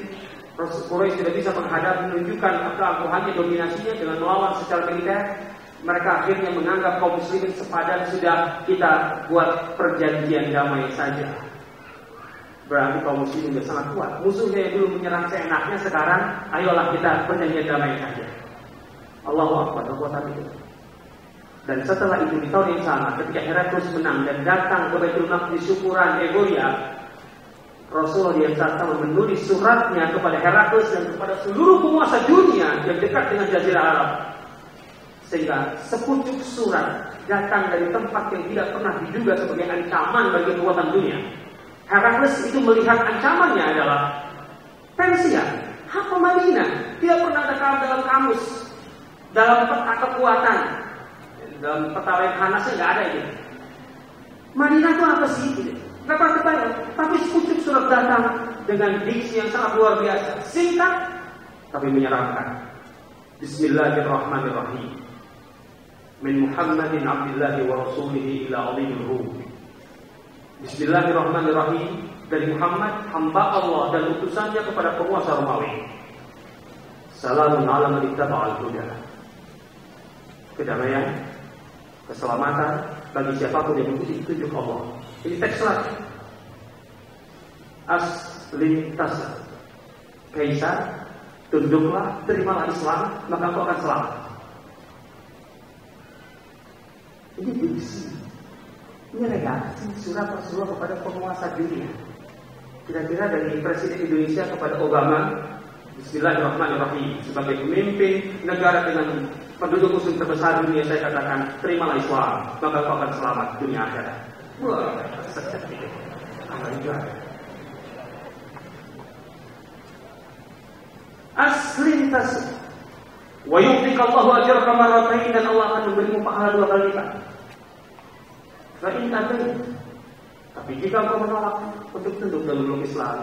Quraisy tidak bisa menghadapi, menunjukkan keangkuhannya, dominasinya dengan melawan secara militer. Mereka akhirnya menganggap kaum muslimin sepadan, sudah kita buat perjanjian damai saja. Berarti kaum muslimin sudah sangat kuat. Musuhnya yang dulu menyerang seenaknya, sekarang ayolah kita perjanjian damai saja. Allahu Akbar, kekuatan itu. Dan setelah itu di tahun yang sama, ketika Herakles menang dan datang ke Baitul Maqdis syukuran Egoria, Rasulullah yang datang menulis suratnya kepada Herakles dan kepada seluruh penguasa dunia yang dekat dengan Jazirah Arab. Sehingga sepucuk surat datang dari tempat yang tidak pernah diduga sebagai ancaman bagi kekuatan dunia. Herakles itu melihat ancamannya adalah Persia, apa Madinah? Tidak pernah ada dalam kamus, dalam peta kekuatan, dalam peta Lemhanasnya nggak ada ini. Madinah itu apa sih? Nggak pernah kebayang. Tapi sepucuk surat datang dengan diksi yang sangat luar biasa, singkat tapi menyeramkan. Bismillahirrahmanirrahim. Min Muhammadin Abdillahi wa Rasulihi ila Adhimil Rum. Bismillahirrahmanirrahim. Dari Muhammad, hamba Allah dan utusannya kepada penguasa Romawi. Salamun ala man ittaba'al huda. Kedamaian, keselamatan bagi siapapun yang mengikuti petunjuk Allah. Ini teks lagi. Aslim tasya. Kaisar, tunduklah, terimalah Islam, maka engkau akan selamat. Ini diksi, ini redaksi surat Rasulullah kepada penguasa dunia. Kira-kira dari Presiden Indonesia kepada Obama, Bismillahirrahmanirrahim. Sebagai pemimpin negara dengan penduduk muslim terbesar dunia, saya katakan, terimalah Islam, maka kau akan selamat dunia akhirat. Wah, aslim tasbih. Wa yu'tikallahu ajraka marratain, dan Allah akan memberimu pahala 2 kali lipat. Fa in abaita, tapi jika engkau menolak untuk tunduk dalam hukum Islam,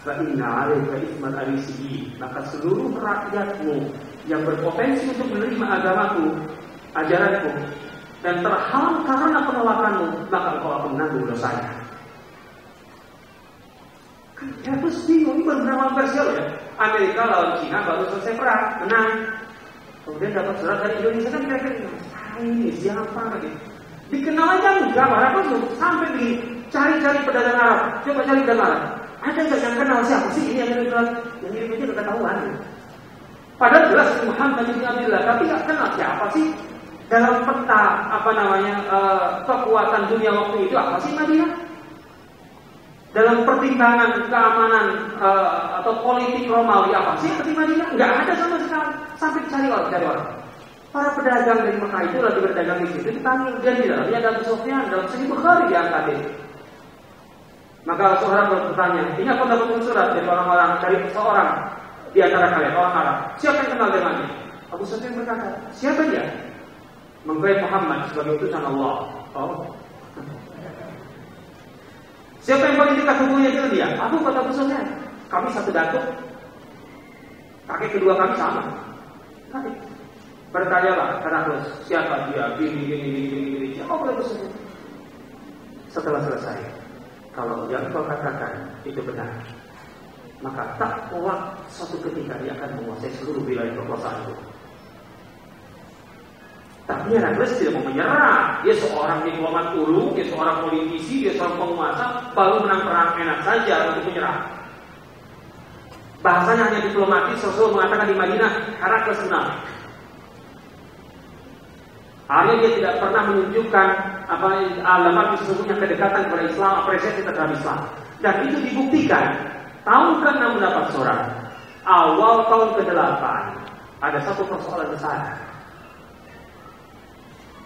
fa inna 'alaika itsmal arisiyin, maka seluruh rakyatmu yang berpotensi untuk menerima agamaku, ajaranku, dan terhalang karena penolakanmu, maka engkau akan menanggung dosanya. Ya terus bingung, ini baru melawan Persia loh ya. Amerika lawan Cina baru selesai perang, menang. Kemudian dapat surat dari Indonesia, kan kira-kira ini siapa gitu. Dikenal aja enggak, Arab itu sampai begini, cari-cari pedagang Arab, coba cari pedagang Arab. Ada nggak yang kenal siapa sih ini yang ini aja nggak ketahuan. Padahal jelas Muhammad bin Abdullah, tapi nggak kenal siapa sih dalam peta kekuatan dunia waktu itu apa sih Madinah? Dalam pertimbangan keamanan atau politik Romawi apa sih seperti Madinah? Nggak ada sama sekali. Sampai cari orang. Para pedagang dari Mekah itu lagi berdagang di situ, dipanggil dia di dalamnya ada Abu Sufyan, dalam Sahih Bukhari diangkatin. Maka seorang bertanya, ini aku dapat surat dari orang-orang, dari seorang di antara kalian, orang Arab. Siapa yang kenal dengannya? Abu Sufyan berkata, siapa dia? Mengklaim Muhammad sebagai utusan Allah. Oh. Siapa yang paling dekat hubungannya dengan dia? Aku, kata Abu Sufyan. Kami satu datuk. Kakek kedua kami sama. Bertanyalah, Herakles, siapa dia? Gini. Siapa boleh bersedia? Setelah selesai, kalau yang kau katakan itu benar, maka tak kuat suatu ketika dia akan menguasai seluruh wilayah kekuasaan itu. Tapi Herakles tidak mau menyerah. Dia seorang diplomat ulung, dia seorang politisi, dia seorang penguasa, baru menang perang enak saja untuk menyerah. Bahasanya hanya diplomatis. Rasul mengatakan di Madinah, Herakles menang. Artinya dia tidak pernah menunjukkan alamat sesungguhnya kedekatan kepada Islam, apresiasi terhadap Islam. Dan itu dibuktikan. Tahun ke-6 mendapat surat. Awal tahun ke-8 ada satu persoalan besar.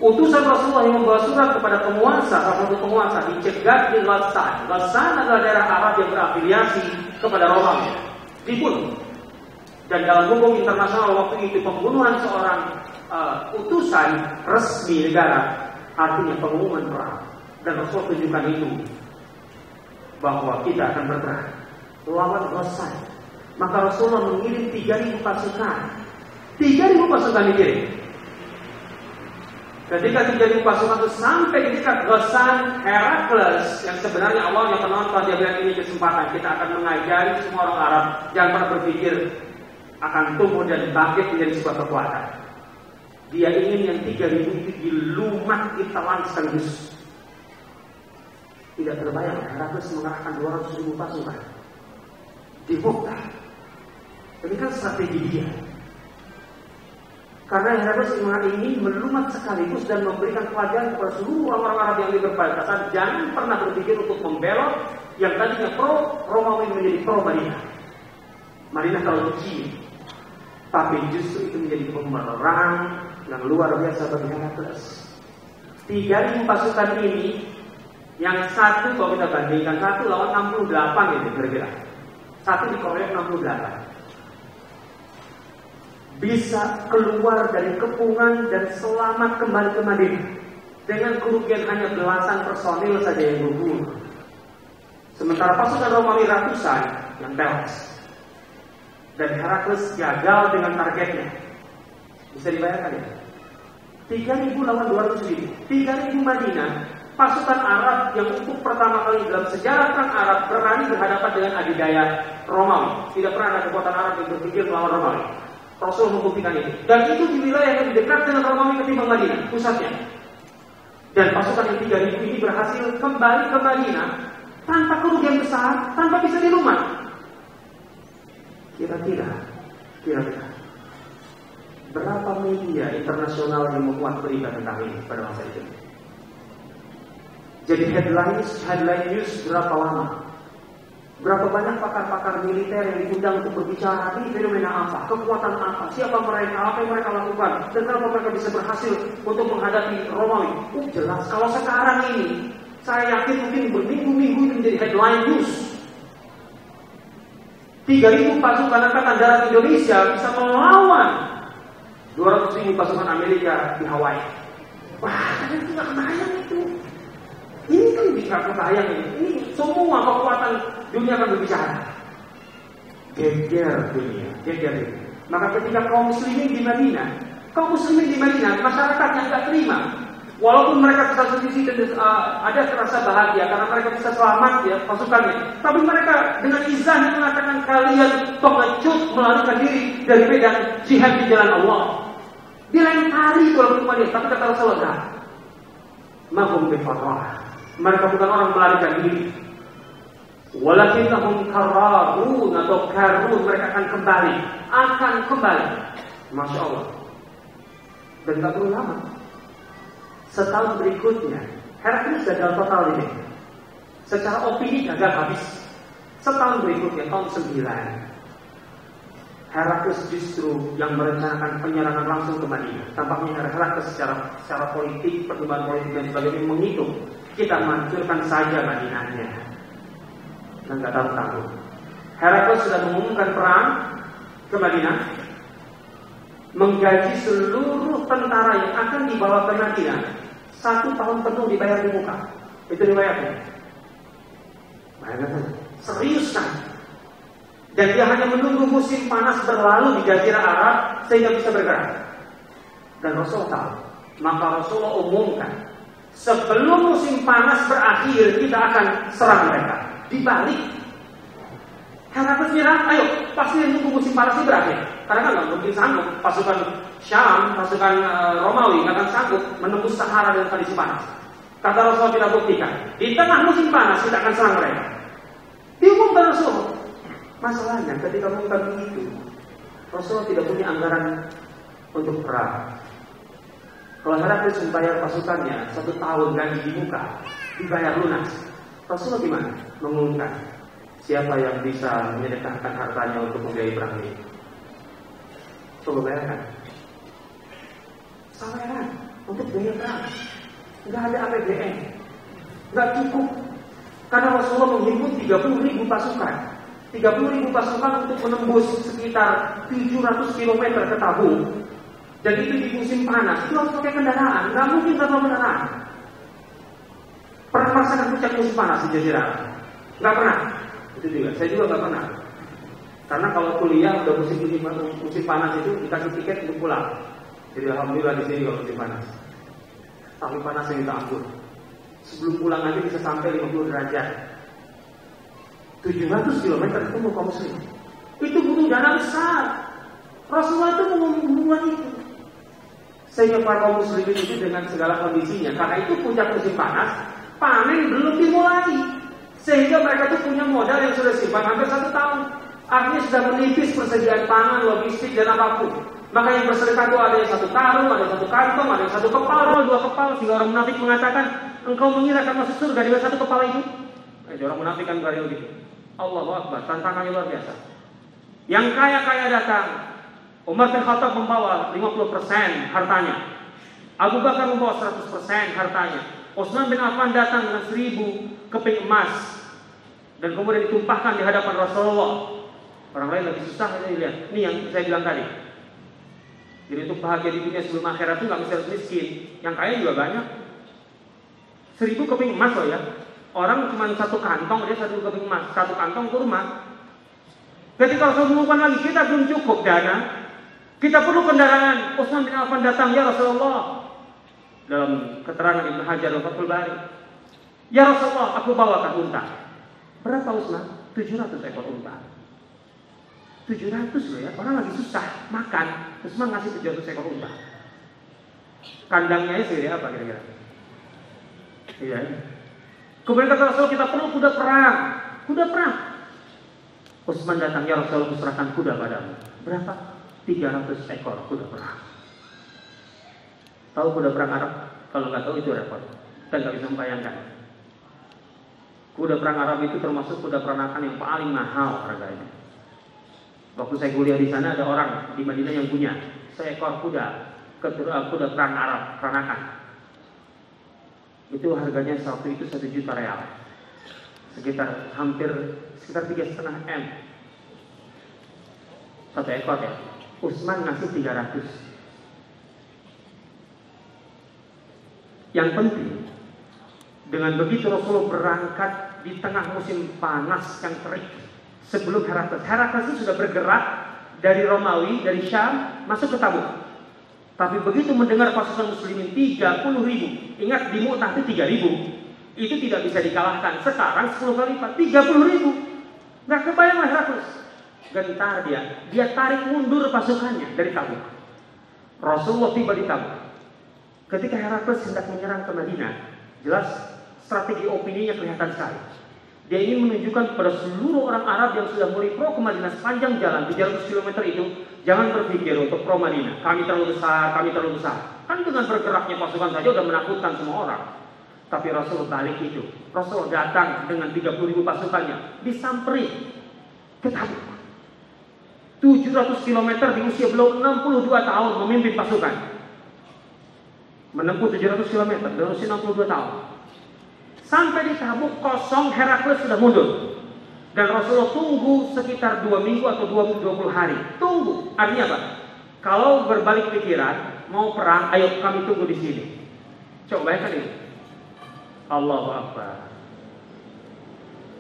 Utusan Rasulullah yang membawa surat kepada penguasa, salah satu penguasa dicegat di Ghassan. Ghassan adalah daerah Arab yang berafiliasi kepada Romawi. Dibunuh. Dan dalam hukum internasional waktu itu pembunuhan seorang utusan resmi negara artinya pengumuman perang. Dan Rasul tunjukkan itu bahwa kita akan berperang lawan Ghassan. Maka Rasulullah mengirim 3.000 pasukan. 3.000 pasukan dikirim. Ketika 3.000 pasukan itu sampai di dekat Ghassan, Herakles yang sebenarnya awalnya penonton dia bilang ini kesempatan kita akan mengajari semua orang Arab jangan pernah berpikir akan tumbuh dan bangkit menjadi sebuah kekuatan. Dia ingin yang 3.000 itu dilumat, ditelan sekaligus. Tidak terbayang Herakles mengerahkan 200.000 pasukan di Mu'tah. Ini kan strategi dia. Karena Herakles ingin melumat sekaligus dan memberikan pelajaran kepada seluruh orang-orang Arab yang berbatasan. Jangan pernah berpikir untuk membelot yang tadinya pro Romawi menjadi pro Madinah. Madinah terlalu kecil. Tapi justru itu menjadi pemerangan yang luar biasa bagi Herakles. 3.000 pasukan ini, yang satu kalau kita bandingkan satu lawan 68 gitu kira-kira. Satu dikeroyok 68. Bisa keluar dari kepungan dan selamat kembali ke Madinah dengan kerugian hanya belasan personil saja yang gugur. Sementara pasukan Romawi ratusan yang tewas. Dan Herakles gagal dengan targetnya. Bisa dibayangkan ya? 3.000 lawan 200.000. 3.000 Madinah, pasukan Arab yang untuk pertama kali dalam sejarah perang Arab berani berhadapan dengan adidaya Romawi. Tidak pernah ada kekuatan Arab yang berpikir melawan Romawi. Rasul membuktikan itu. Dan itu di wilayah yang lebih dekat dengan Romawi ketimbang Madinah, pusatnya. Dan pasukan yang 3.000 ini berhasil kembali ke Madinah tanpa kerugian besar, tanpa bisa dilumat. Kira-kira berapa media internasional yang memuat berita tentang ini pada masa itu? Jadi headline news berapa lama? Berapa banyak pakar-pakar militer yang diundang untuk berbicara ini fenomena apa, kekuatan apa, siapa mereka, apa yang mereka lakukan, dan kenapa mereka bisa berhasil untuk menghadapi Romawi? Jelas kalau sekarang ini, saya yakin mungkin berminggu-minggu itu menjadi headline news. 3.000 pasukan angkatan darat Indonesia bisa melawan 200.000 pasukan Amerika di Hawaii. Wah, kalian tidak kebayang itu. Ini kan bisa kebayang ini. Ini semua kekuatan dunia akan berbicara. Geger dunia, geger dunia. Maka ketika kaum muslimin di Madinah, masyarakatnya nggak terima. Walaupun mereka satu sisi ada rasa bahagia karena mereka bisa selamat ya pasukannya, tapi mereka dengan izahnya mengatakan kalian pengecut melarikan diri dari medan jihad di jalan Allah. Di lain kali kalau Madinah, tapi kata Rasulullah, mahum bifatrah. Mereka bukan orang melarikan diri. Walakinnahum kararun atau karun, mereka akan kembali. Masya Allah. Dan tak perlu lama. Setahun berikutnya, Herakles gagal total ini. Secara opini gagal habis. Setahun berikutnya, tahun 9, Herakles justru yang merencanakan penyerangan langsung ke Madinah. Tampaknya Herakles secara politik, pertimbangan politik dan sebagainya menghitung, kita hancurkan saja Madinahnya. Dan nggak tahu. Herakles sudah mengumumkan perang ke Madinah, menggaji seluruh tentara yang akan dibawa ke Madinah 1 tahun penuh dibayar di muka. Itu riwayatnya. Bayangkan, serius kan? Dan dia hanya menunggu musim panas berlalu di Jazirah Arab sehingga bisa bergerak. Dan Rasulullah tahu. Maka Rasulullah umumkan, sebelum musim panas berakhir kita akan serang mereka. Dibalik, Herakles nyerang, ayo pasti nunggu musim panas ini berakhir. Karena kan nggak mungkin sanggup pasukan Syam, pasukan Romawi nggak akan sanggup menembus Sahara dan kondisi panas. Kata Rasulullah kita buktikan, di tengah musim panas kita akan serang mereka. Diumumkan Rasulullah. Masalahnya ketika mengumumkan begitu, Rasulullah tidak punya anggaran untuk perang. Kalau Herakles membayar pasukannya 1 tahun gaji di muka, dibayar lunas, Rasulullah gimana? Mengumumkan, siapa yang bisa menyedekahkan hartanya untuk membiayai perang ini? Coba bayangkan, saweran untuk biaya perang, nggak ada APBN, nggak cukup, karena Rasulullah menghimpun 30.000 pasukan. 30.000 pasukan untuk menembus sekitar 700 km ke Tabuk. Dan itu di musim panas, itu harus pakai kendaraan, nggak mungkin tanpa kendaraan. Pernah merasakan puncak musim panas di Jazirah Arab? Nggak pernah. Itu juga, saya juga nggak pernah. Karena kalau kuliah udah musim panas itu dikasih tiket untuk pulang. Jadi alhamdulillah di sini kalau musim panas. Tapi panas yang minta ampun. Sebelum pulang aja bisa sampai 50 derajat. 700 km itu muka muslim. Itu butuh dana besar. Rasulullah itu mengumumkan itu. Sehingga para kaum muslimin itu dengan segala kondisinya, karena itu puncak musim panas, panen belum dimulai. Sehingga mereka itu punya modal yang sudah simpan hampir 1 tahun. Akhirnya sudah menipis persediaan pangan, logistik dan apapun. Maka yang bersedekah itu ada yang 1 karung, ada yang 1 kantong, ada yang 1 kepala, 2 kepala. Sehingga orang munafik mengatakan, engkau mengira akan masuk surga dengan 1 kepala itu? Orang munafik kan berani begitu. Allahu Akbar, tantangannya luar biasa. Yang kaya-kaya datang. Umar bin Khattab membawa 50% hartanya. Abu Bakar membawa 100% hartanya. Utsman bin Affan datang dengan 1000 keping emas. Dan kemudian ditumpahkan di hadapan Rasulullah. Orang lain lebih susah ini lihat. Ini yang saya bilang tadi. Jadi untuk bahagia di dunia sebelum akhirat itu nggak mesti harus miskin. Yang kaya juga banyak. 1000 keping emas loh ya. Orang cuma 1 kantong, dia 1 keping emas, 1 kantong kurma. Ketika Rasul mengumumkan lagi, kita belum cukup dana, kita perlu kendaraan. Utsman bin Affan datang, ya Rasulullah. Dalam keterangan Ibnu Hajar Fathul Bari, ya Rasulullah, aku bawakan unta. Berapa Utsman? 700 ekor unta. 700 loh ya, orang lagi susah makan, Utsman ngasih 700 ekor unta. Kandangnya segede apa kira-kira? Iya. Kemudian kata Rasul, kita perlu kuda perang. Kuda perang. Utsman datang, ya Rasul, kuserahkan kuda padamu. Berapa? 300 ekor kuda perang. Tahu kuda perang Arab? Kalau nggak tahu itu repot. Kita nggak bisa membayangkan. Kuda perang Arab itu termasuk kuda peranakan yang paling mahal harganya. Waktu saya kuliah di sana ada orang di Madinah yang punya seekor kuda perang Arab peranakan. Itu harganya waktu itu 1 juta real, sekitar 3,5 M. 1 ekor ya. Utsman ngasih 300. Yang penting, dengan begitu Rasulullah berangkat di tengah musim panas yang terik sebelum Herakles. Herakles itu sudah bergerak dari Romawi, dari Syam masuk ke Tabuk. Tapi begitu mendengar pasukan muslimin 30.000, ingat di Mu'tah itu 3.000, itu tidak bisa dikalahkan. Sekarang 10 kali lipat, 30.000. Nggak kebayang lah Herakles. Gentar dia tarik mundur pasukannya dari Tabuk. Rasulullah tiba di Tabuk. Ketika Herakles hendak menyerang ke Madinah, jelas strategi opininya kelihatan sekali. Dia ingin menunjukkan kepada seluruh orang Arab yang sudah mulai pro ke Madinah sepanjang jalan 300 km itu, jangan berpikir untuk pro Madinah. Kami terlalu besar. Kan dengan bergeraknya pasukan saja sudah menakutkan semua orang. Tapi Rasul balik itu. Rasul datang dengan 30.000 pasukannya, disamperi ke Tabuk. 700 km di usia belum 62 tahun memimpin pasukan. Menempuh 700 km dalam usia 62 tahun. Sampai di Tabuk kosong, Herakles sudah mundur. Dan Rasulullah tunggu sekitar 2 minggu atau 20 hari. Tunggu. Artinya apa? Kalau berbalik pikiran, mau perang, ayo kami tunggu di sini. Coba bayangkan ini. Allahu Akbar.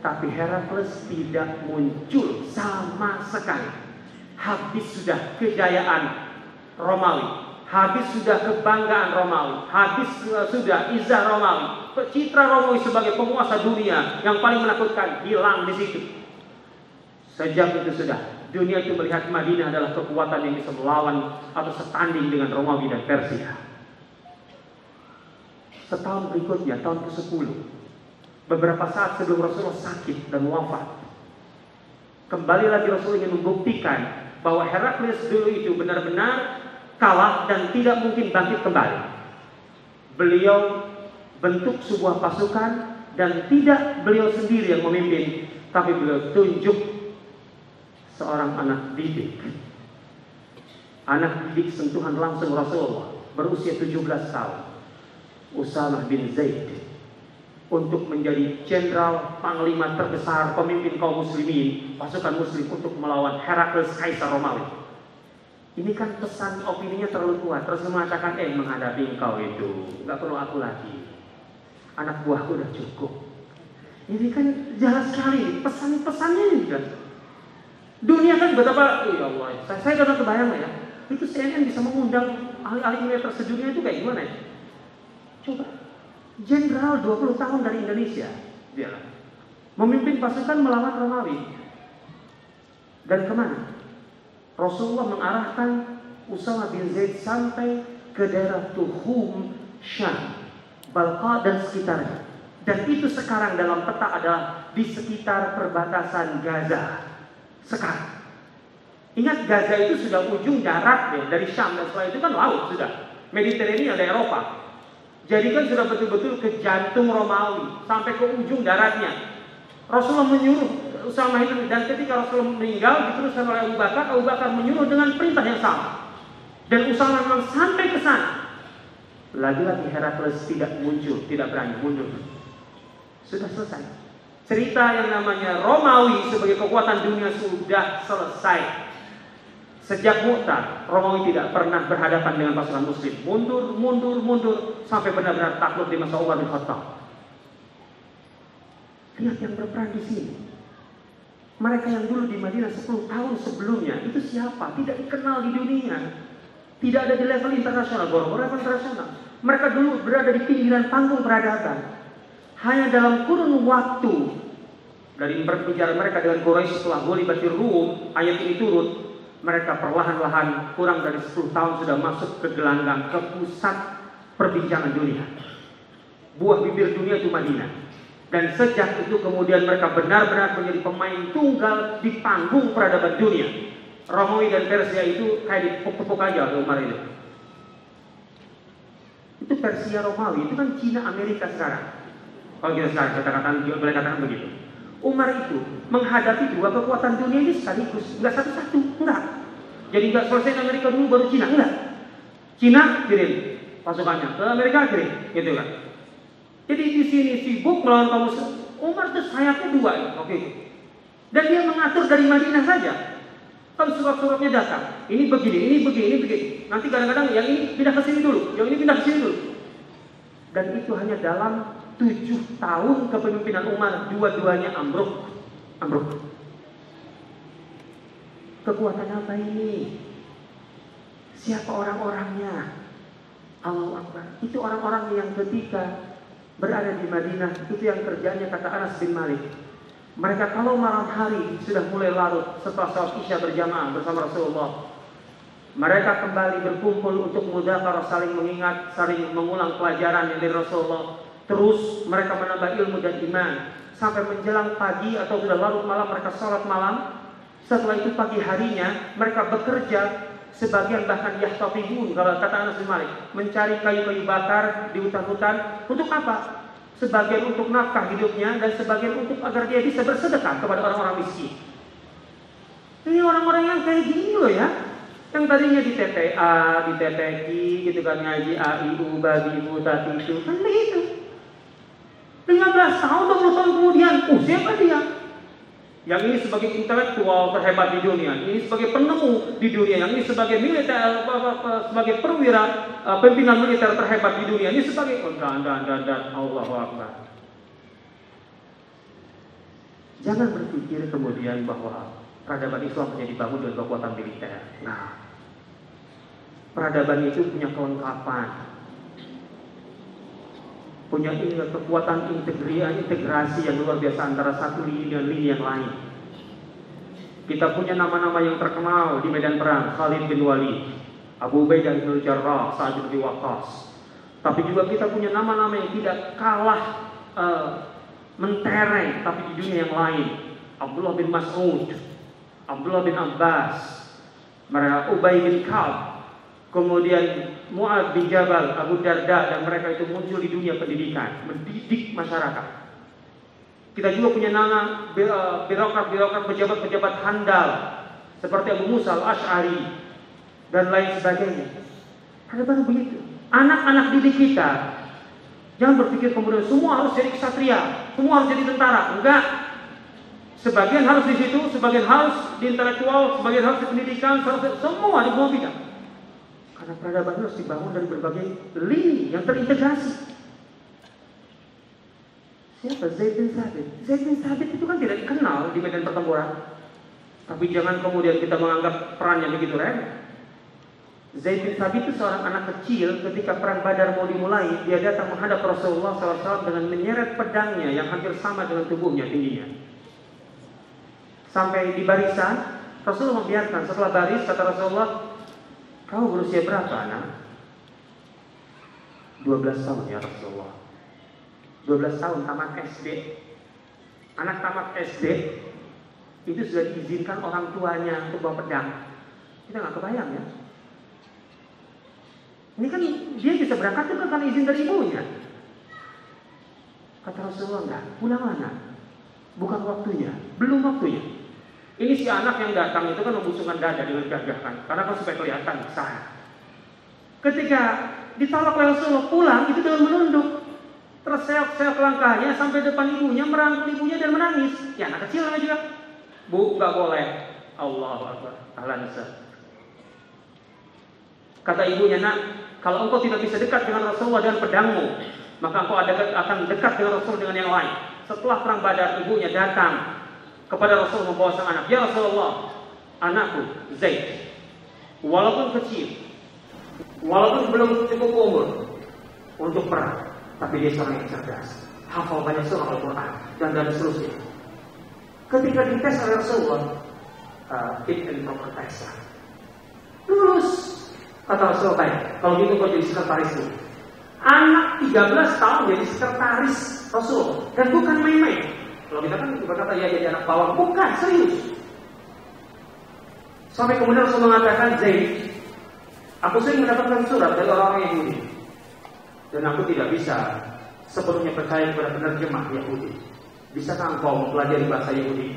Tapi Herakles tidak muncul sama sekali. Habis sudah kejayaan Romawi. Habis sudah kebanggaan Romawi, habis sudah izah Romawi, citra Romawi sebagai penguasa dunia yang paling menakutkan hilang di situ. Sejak itu sudah dunia itu melihat Madinah adalah kekuatan yang bisa melawan atau setanding dengan Romawi dan Persia. Setahun berikutnya, tahun ke-10, beberapa saat sebelum Rasulullah sakit dan wafat, kembali lagi Rasulullah ingin membuktikan bahwa Herakles dulu itu benar-benar kalah dan tidak mungkin bangkit kembali. Beliau bentuk sebuah pasukan dan tidak beliau sendiri yang memimpin, tapi beliau tunjuk seorang anak didik. Anak didik sentuhan langsung Rasulullah, berusia 17 tahun, Usamah bin Zaid, untuk menjadi jenderal panglima terbesar pemimpin kaum muslimin, pasukan muslim untuk melawan Herakles Kaisar Romawi. Ini kan pesan opininya terlalu kuat. Terus mengatakan, menghadapi engkau itu nggak perlu aku lagi. Anak buahku udah cukup. Ini kan jelas sekali pesan-pesannya ini kan. Dunia kan betapa, ya Allah, saya udah kebayang ya. Itu CNN bisa mengundang ahli-ahli militer sedunia itu kayak gimana ya? Coba, jenderal 20 tahun dari Indonesia, dia memimpin pasukan melawan Romawi. Dan kemana? Rasulullah mengarahkan Usamah bin Zaid sampai ke daerah Tuhum, Syam, Balqa dan sekitarnya. Dan itu sekarang dalam peta adalah di sekitar perbatasan Gaza. Sekarang. Ingat Gaza itu sudah ujung darat ya, dari Syam dan setelah itu kan laut sudah. Mediterania ada Eropa. Jadi kan sudah betul-betul ke jantung Romawi sampai ke ujung daratnya. Rasulullah menyuruh Usamah itu, dan ketika Rasulullah meninggal diteruskan oleh Abu Bakar menyuruh dengan perintah yang sama. Dan Usamah memang sampai ke sana. Lagi-lagi Herakles tidak muncul, tidak berani mundur. Sudah selesai. Cerita yang namanya Romawi sebagai kekuatan dunia sudah selesai. Sejak Mu'tah, Romawi tidak pernah berhadapan dengan pasukan muslim. Mundur sampai benar-benar takluk di masa Umar bin Khattab. Lihat yang berperan di sini. Mereka yang dulu di Madinah 10 tahun sebelumnya itu siapa? Tidak dikenal di dunia. Tidak ada di level internasional, level internasional. Mereka dulu berada di pinggiran panggung peradaban. Hanya dalam kurun waktu dari berbicara mereka dengan Quraisy setelah Ghulibatir Rum, ayat ini turun, mereka perlahan-lahan kurang dari 10 tahun sudah masuk ke gelanggang, ke pusat perbincangan dunia. Buah bibir dunia itu Madinah. Dan sejak itu kemudian mereka benar-benar menjadi pemain tunggal di panggung peradaban dunia. Romawi dan Persia itu kayak dipuk-puk aja oleh Umar itu. Itu Persia Romawi, itu kan Cina Amerika sekarang. Kalau kita sekarang boleh katakan begitu. Umar itu menghadapi dua kekuatan dunia ini sekaligus, enggak satu-satu, enggak. Jadi enggak selesai Amerika dulu baru Cina, enggak. Cina kirim pasukannya ke Amerika kirim, gitu kan. Jadi di sini sibuk melawan kaum muslim. Umar itu sayapnya dua, oke. Dan dia mengatur dari Madinah saja. Kan surat-suratnya datang. Ini begini. Nanti kadang-kadang yang ini pindah ke sini dulu, yang ini pindah ke sini dulu. Dan itu hanya dalam 7 tahun kepemimpinan Umar, dua-duanya ambruk. Kekuatan apa ini? Siapa orang-orangnya? Allahu Akbar. Itu orang-orang yang ketika berada di Madinah, itu yang kerjanya kata Anas bin Malik. Mereka kalau malam hari sudah mulai larut setelah salat Isya berjamaah bersama Rasulullah, mereka kembali berkumpul untuk mudzakarah, saling mengingat, saling mengulang pelajaran yang dari Rasulullah. Terus mereka menambah ilmu dan iman sampai menjelang pagi atau sudah larut malam mereka salat malam. Setelah itu pagi harinya mereka bekerja, sebagian bahkan yahtafibun, kalau kata Anas bin Malik, mencari kayu-kayu bakar di hutan-hutan. Untuk apa? Sebagian untuk nafkah hidupnya dan sebagian untuk agar dia bisa bersedekah kepada orang-orang miskin. Ini orang-orang yang kayak gini loh ya. Yang tadinya di TTA, di TTI gitu kan, ngaji AIU, bagi ibu tadi itu. Kan begitu. 15 tahun, 20 tahun kemudian, siapa dia? Yang ini sebagai intelektual terhebat di dunia, ini sebagai penemu di dunia, yang ini sebagai militer, sebagai perwira, pimpinan militer terhebat di dunia, ini sebagai dan Allahu Akbar. Jangan berpikir kemudian bahwa peradaban Islam hanya dibangun dengan kekuatan militer. Nah, peradaban itu punya kelengkapan, punya kekuatan integrasi yang luar biasa antara satu lini dan lini yang lain. Kita punya nama-nama yang terkenal di medan perang, Khalid bin Walid, Abu Ubaidah bin Jarrah, Sa'ad bin Waqqas. Tapi juga kita punya nama-nama yang tidak kalah mentereng, tapi di dunia yang lain. Abdullah bin Mas'ud, Abdullah bin Abbas, mereka Ubay bin Ka'ab, kemudian Mu'adz bin Jabal, Abu Darda, dan mereka itu muncul di dunia pendidikan, mendidik masyarakat. Kita juga punya nama birokrat-birokrat, pejabat-pejabat handal seperti Abu Musa al-Asy'ari dan lain sebagainya. Ada begitu. Anak-anak didik kita, jangan berpikir kemudian semua harus jadi ksatria, semua harus jadi tentara. Enggak. Sebagian harus di situ, sebagian harus di intelektual, sebagian harus di pendidikan, semua di semua bidang. Karena peradaban harus dibangun dari berbagai lini yang terintegrasi. Siapa? Zaid bin Thabit. Zaid bin Thabit itu kan tidak dikenal di medan pertempuran. Tapi jangan kemudian kita menganggap perannya begitu remeh. Zaid bin Thabit itu seorang anak kecil. Ketika perang Badar mau dimulai, dia datang menghadap Rasulullah SAW dengan menyeret pedangnya yang hampir sama dengan tubuhnya tingginya. Sampai di barisan, Rasulullah membiarkan. Setelah baris, kata Rasulullah, "Kau berusia berapa, anak?" 12 tahun ya Rasulullah. 12 tahun tamat SD. Anak tamat SD itu sudah diizinkan orang tuanya untuk bawa pedang. Kita nggak kebayang ya. Ini kan dia bisa berangkat itu kan karena izin dari ibunya. Kata Rasulullah, enggak, pulang anak. Bukan waktunya, belum waktunya. Ini si anak yang datang itu kan membusungkan dada dengan gagah kan, karena kan supaya kelihatan besar. Ketika ditolak oleh Rasulullah pulang, itu dengan menunduk, terseok-seok langkahnya sampai depan ibunya, merangkul ibunya dan menangis. Ya anak kecil namanya juga. Bu, nggak boleh. Allahu Akbar. Ahlan Ustaz. Kata ibunya, "Nak, kalau engkau tidak bisa dekat dengan Rasulullah dengan pedangmu, maka engkau akan dekat dengan Rasul dengan yang lain." Setelah perang Badar, ibunya datang kepada Rasul membawa sang anak. "Ya Rasulullah, anakku Zaid, walaupun kecil, walaupun belum cukup umur untuk perang, tapi dia seorang yang cerdas, hafal banyak surah Al-Quran dan seterusnya." Ketika dites oleh Rasulullah, fit and proper test, lulus. Kata Rasulullah, "Baik, kalau gitu kau jadi sekretarisku." Anak 13 tahun jadi sekretaris Rasul, dan bukan main-main. Kalau kita kan berkata ya jadi anak bawang, bukan, serius. Sampai kemudian Rasul mengatakan, "Zaid, aku sering mendapatkan surat dari orang-orang Yahudi, dan aku tidak bisa sepenuhnya percaya kepada penerjemah Yahudi. Bisakah engkau mempelajari bahasa Yahudi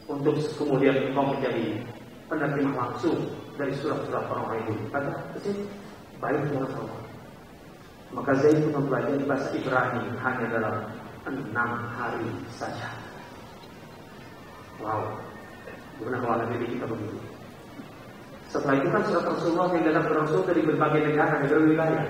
untuk kemudian engkau menjadi penerjemah langsung dari surat-surat orang Yahudi?" Kata Zaid, "Baik ya Rasulullah." Maka Zaid itu mempelajari bahasa Ibrani hanya dalam 6 hari saja. Wow, gimana kalau anak didik kita begitu? Setelah itu kan surat Rasulullah yang datang ke Rasul dari berbagai negara, dari wilayah.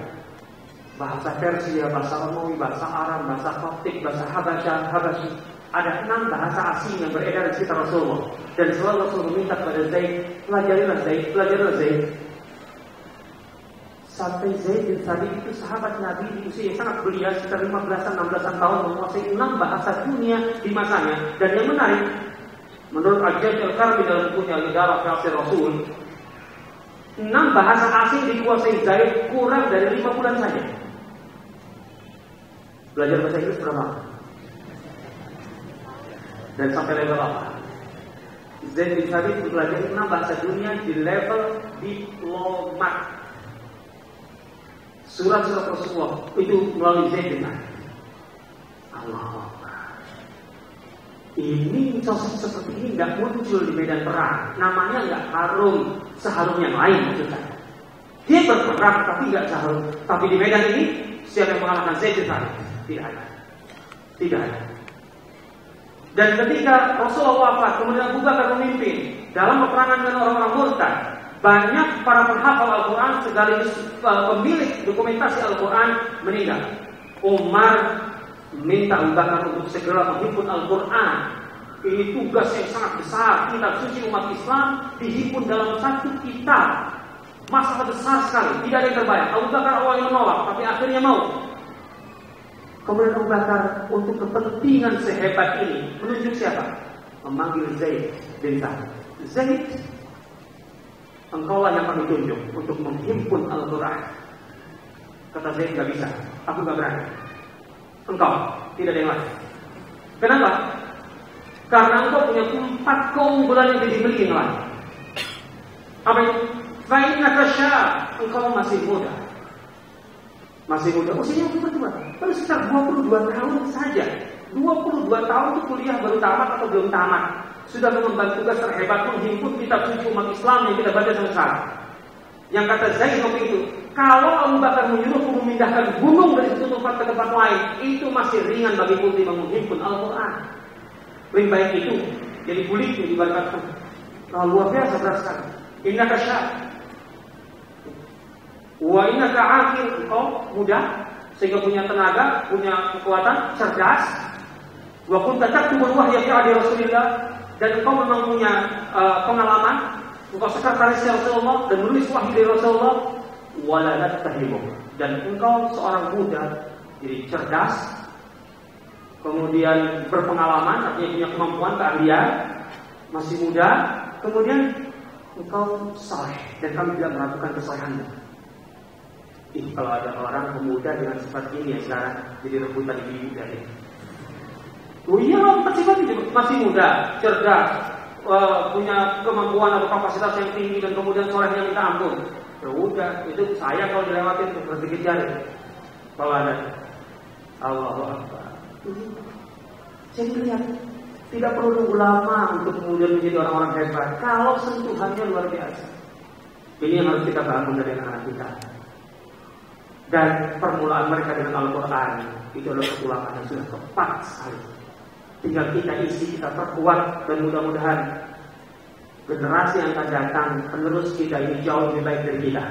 Bahasa Persia, bahasa Romawi, bahasa Arab, bahasa Koptik, bahasa Habasyi. Ada 6 bahasa asing yang beredar di sekitar Rasulullah. Dan selalu Rasul meminta kepada Zaid, pelajarilah Zaid. Sampai Zaid bin Thabit itu sahabat Nabi di usia yang sangat belia, sekitar 15-16 tahun, menguasai 6 bahasa dunia di masanya. Dan yang menarik, menurut Al-Jami Al-Karmi dalam bukunya Al-Idarah fi Asr Rasul, 6 bahasa asing dikuasai Zaid kurang dari 5 bulan saja. Belajar bahasa Inggris berapa? Dan sampai level apa? Zaid bin Thabit mempelajari 6 bahasa dunia di level diplomat. Surat-surat Rasulullah itu melalui Zaid bin Thabit. Allah. Ini sosok seperti ini nggak muncul di medan perang, namanya nggak harum seharum yang lain maksudnya. Dia berperang tapi nggak seharum. Tapi di medan ini siapa yang mengalahkan Zaid bin Thabit? Tidak ada. Tidak ada. Dan ketika Rasulullah wafat, kemudian Abu Bakar memimpin dalam peperangan dengan orang-orang murtad, banyak para penghafal Al-Quran sekaligus pemilik dokumentasi Al-Quran meninggal. Umar minta Abu Bakar untuk segera menghimpun Al-Quran. Ini tugas yang sangat besar. Kitab suci umat Islam dihimpun dalam satu kitab. Masalah besar sekali, tidak ada yang terbayang. Abu Bakar awalnya menolak, tapi akhirnya mau. Kemudian Abu Bakar untuk kepentingan sehebat ini menunjuk siapa? Memanggil Zaid bin Thabit. Zaid, engkaulah yang kami tunjuk untuk menghimpun Al-Quran. Kata Zaid, gak bisa, aku gak berani. Engkau, tidak ada yang lain. Kenapa? Karena engkau punya 4 keunggulan yang dimiliki yang lain. Apa itu? Fa'innaka syab, engkau masih muda. Masih muda, usianya berapa? Baru sekitar 22 tahun saja. 22 tahun itu kuliah baru tamat atau belum tamat. Sudah mengemban tugas terhebat menghimpun kitab suci umat Islam yang kita baca sampai sekarang. Yang kata Zaid waktu itu, kalau Abu Bakar menyuruhku memindahkan gunung dari satu tempat ke tempat lain, itu masih ringan bagiku ketimbang menghimpun Al-Quran. Lebih baik itu jadi kulitnya dibatalkan. Luar biasa berat sekali. Innaka syab wa innaka aqil, engkau muda sehingga punya tenaga, punya kekuatan, cerdas. Wa kunta taktubul wahya fi ahdi Rasulillah, dan engkau memang punya pengalaman, engkau sekretaris Rasulullah dan menulis wahyu dari Rasulullah. Wala tahimu, dan engkau seorang muda, jadi cerdas, kemudian berpengalaman, artinya punya kemampuan, keahlian, masih muda, kemudian engkau saleh dan kami tidak meragukan kesalehanmu. Kalau ada orang pemuda dengan sifat ini yang sekarang jadi rebutan ibu dari. Oh iya, masih muda, cerdas, punya kemampuan atau kapasitas yang tinggi dan kemudian solehnya minta ampun. Ya udah, itu saya kalau dilewatin tuh berpikir jari. Kalau ada Allahu Akbar. Jadi lihat, tidak perlu nunggu lama untuk kemudian menjadi orang-orang hebat. Kalau sentuhannya luar biasa. Ini yang harus kita bangun dari anak kita. Dan permulaan mereka dengan Al-Quran itu adalah permulaan yang sudah tepat sekali. Tinggal kita isi, kita perkuat, dan mudah-mudahan generasi yang akan datang penerus kita ini jauh lebih baik dari kita.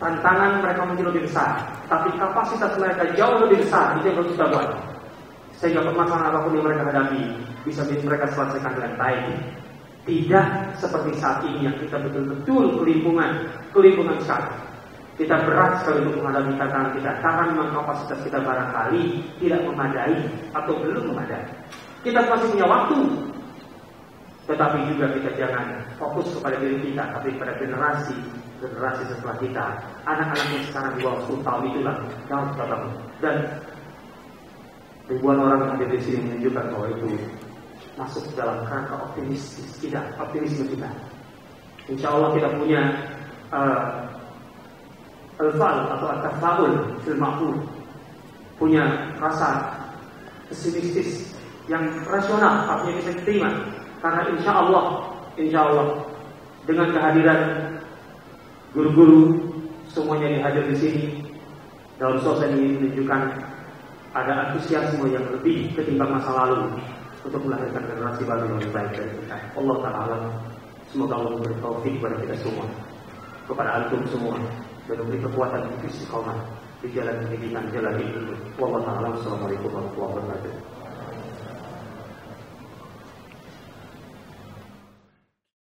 Tantangan mereka mungkin lebih besar, tapi kapasitas mereka jauh lebih besar. Itu yang harus kita buat, sehingga permasalahan apapun yang mereka hadapi bisa mereka selesaikan dengan baik. Tidak seperti saat ini yang kita betul-betul kelimpungan sekali. Kita berat sekali untuk menghadapi tantangan kita, karena memang kapasitas kita barangkali tidak memadai atau belum memadai. Kita masih punya waktu, tetapi juga kita jangan fokus kepada diri kita, tapi pada generasi setelah kita. Anak-anak yang sekarang di bawah 10 tahun itulah yang harus kita bangun. Dan ribuan orang yang hadir di sini menunjukkan bahwa itu masuk dalam kerangka optimisme kita. Insya Allah kita punya al-fal atau at-tafaul fil ma'qul, punya rasa pesimistis yang rasional, artinya bisa diterima. Karena insya Allah dengan kehadiran guru-guru semuanya dihadir di sini dalam suasana ini menunjukkan ada antusiasme yang lebih ketimbang masa lalu untuk melahirkan generasi baru yang lebih baik dari kita. Allah Ta'ala, semoga Allah memberi taufik kepada kita semua, kepada antum semua, dan memberi kekuatan istiqomah di jalan pendidikan, jalan hidup. Wallahu a'lam. Assalamualaikum warahmatullahi wabarakatuh.